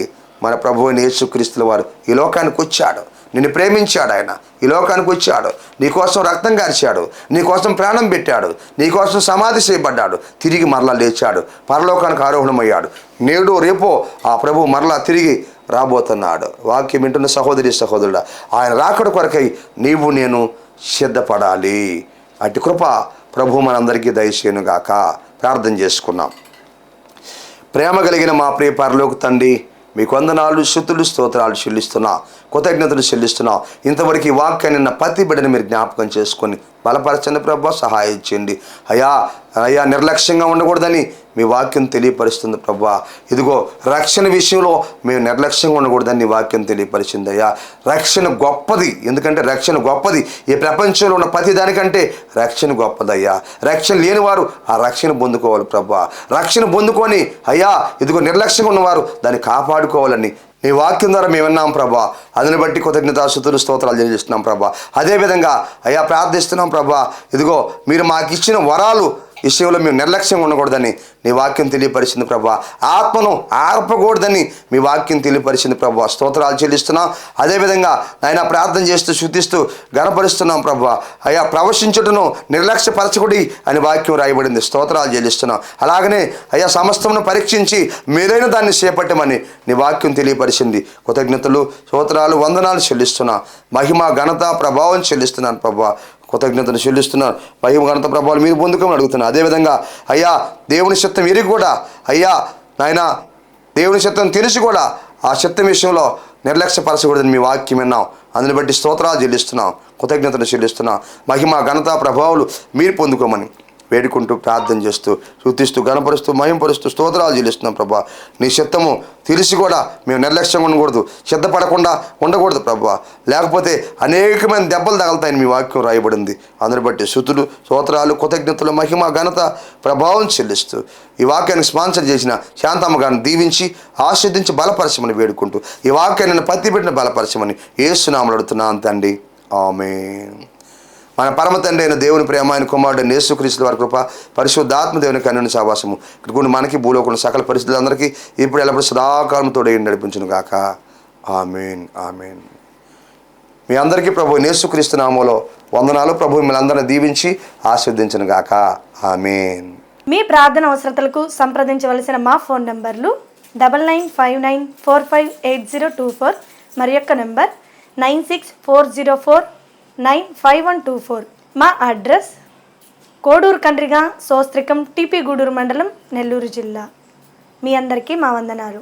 మన ప్రభు అయిన యేసుక్రీస్తుల వారు ఈ లోకానికి వచ్చాడు. నిన్ను ప్రేమించాడు. ఆయన ఈ లోకానికి వచ్చాడు, నీకోసం రక్తం కార్చాడు, నీకోసం ప్రాణం పెట్టాడు, నీకోసం సమాధి చేయబడ్డాడు, తిరిగి మరలా లేచాడు, పరలోకానికి ఆరోహణమయ్యాడు. నేడు రేపో ఆ ప్రభు మరలా తిరిగి రాబోతున్నాడు. వాక్యం వింటున్న సహోదరి సహోదరుడా, ఆయన రాకడ కొరకై నీవు నేను సిద్ధపడాలి. అటు కృప ప్రభు మనందరికీ దయచేయునుగాక. ప్రార్థన చేసుకున్నాం. ప్రేమ కలిగిన మా ప్రియ పరలోక తండ్రి, మీకు వందనాలు, స్తుతులు, స్తోత్రాలు చెల్లిస్తున్నా, కృతజ్ఞతలు చెల్లిస్తున్నా. ఇంతవరకు ఈ వాక్యాన్ని నా ప్రతి బిడ్డని మీరు జ్ఞాపకం చేసుకొని బలపరచండి ప్రభా, సహాయం చేయండి అయ్యా. నిర్లక్ష్యంగా ఉండకూడదని మీ వాక్యం తెలియపరుస్తుంది ప్రభా. ఇదిగో రక్షణ విషయంలో మేము నిర్లక్ష్యంగా ఉండకూడదని నీ వాక్యం తెలియపరిచింది అయ్యా. రక్షణ గొప్పది, ఎందుకంటే రక్షణ గొప్పది. ఈ ప్రపంచంలో ఉన్న ప్రతి దానికంటే రక్షణ గొప్పదయ్యా. రక్షణ లేనివారు ఆ రక్షణ పొందుకోవాలి ప్రభా. రక్షణ పొందుకొని అయ్యా ఇదిగో నిర్లక్ష్యంగా ఉన్నవారు దాన్ని కాపాడుకోవాలని నీ వాక్యం ద్వారా మేము విన్నాం ప్రభా. అదిని బట్టి కృతజ్ఞతాస్తుతులు స్తోత్రాలు తెలియజేస్తున్నాం ప్రభా. అదేవిధంగా అయ్యా ప్రార్థిస్తున్నాం ప్రభా, ఇదిగో మీరు మాకు ఇచ్చిన వరాలు విషయంలో మేము నిర్లక్ష్యంగా ఉండకూడదని నీ వాక్యం తెలియపరిచింది ప్రభా. ఆత్మను ఆర్పకూడదని మీ వాక్యం తెలియపరిచింది ప్రభా. స్తోత్రాలు చెల్లిస్తున్నాం. అదేవిధంగా ఆయన ప్రార్థన చేస్తూ శుద్ధిస్తూ గణపరుస్తున్నాం ప్రభా. అయ్యా ప్రవశించుటను నిర్లక్ష్యపరచకుడి అని వాక్యం రాయబడింది. స్తోత్రాలు చెల్లిస్తున్నాం. అలాగనే అయ్యా సమస్తమును పరీక్షించి మేలైన దాన్ని చేపట్టమని నీ వాక్యం తెలియపరిచింది. కృతజ్ఞతలు, స్తోత్రాలు, వందనాలు చెల్లిస్తున్నా. మహిమ ఘనత ప్రభావం చెల్లిస్తున్నాను ప్రభా. కృతజ్ఞతను చెల్లిస్తున్నాను. మహిమ ఘనత ప్రభావాలు మీరు పొందుకోమని అడుగుతున్నాను. అదేవిధంగా అయ్యా దేవుని చిత్తం ఎరిగి కూడా అయ్యా నాయన దేవుని చిత్తం తెలిసి కూడా ఆ చిత్తం విషయంలో నిర్లక్ష్యపరచకూడదని మీ వాక్యం విన్నాం. అందుని బట్టి స్తోత్రాలు చెల్లిస్తున్నాం, కృతజ్ఞతలు చెల్లిస్తున్నాం. మహిమ ఘనత ప్రభావాలు మీరు పొందుకోమని వేడుకుంటూ ప్రార్థన చేస్తూ స్తుతిస్తూ గణపరుస్తూ మహింపరుస్తూ స్తోత్రాలు చెల్లిస్తున్నాం ప్రభా. నీ చిత్తము తెలిసి కూడా మేము నిర్లక్ష్యంగా ఉండకూడదు, సిద్ధపడకుండా ఉండకూడదు ప్రభా. లేకపోతే అనేకమైన దెబ్బలు తగలుతాయని మీ వాక్యం రాయబడింది. అందరి బట్టి స్తుతులు స్తోత్రాలు కృతజ్ఞతలు మహిమ ఘనత ప్రభావం చెల్లిస్తూ ఈ వాక్యాన్ని స్పాన్సర్ చేసిన శాంతమ్మ గారిని దీవించి ఆశీర్వదించి బలపరచమని వేడుకుంటూ ఈ వాక్యాన్ని పత్తిపెట్టిన బలపరచమని యేసునామములో అడుగుతున్నాను తండ్రి, ఆమేన్. మన పరమ తండ్రి అయిన దేవుని ప్రేమ, ఆయన కుమారుడు యేసుక్రీస్తు వారి కృప, పరిశుద్ధాత్మ దేవుని కన్నుని సావాసము ఇక్కడ కూడా మనకి భూలోకంలో సకల పరిస్థితులందరికీ ఇప్పుడు ఎల్లప్పుడు సదాకాలం తోడే నడిపించును గాక. ఆమేన్, ఆమేన్. మీ అందరికీ ప్రభు యేసుక్రీస్తు నామములో వందనాలు. ప్రభు మిమ్మల్ని అందరిని దీవించి ఆశీర్వదించును గాక. ఆమేన్.
మీ ప్రార్థన అవసరతలకు సంప్రదించవలసిన మా ఫోన్ నంబర్లు 9959458024 మరి యొక్క నెంబర్ 9640495124. మా అడ్రస్ కోడూరు కండ్రిగా సోస్త్రికం టిపి గూడూరు మండలం నెల్లూరు జిల్లా. మీ అందరికీ మా వందనాలు.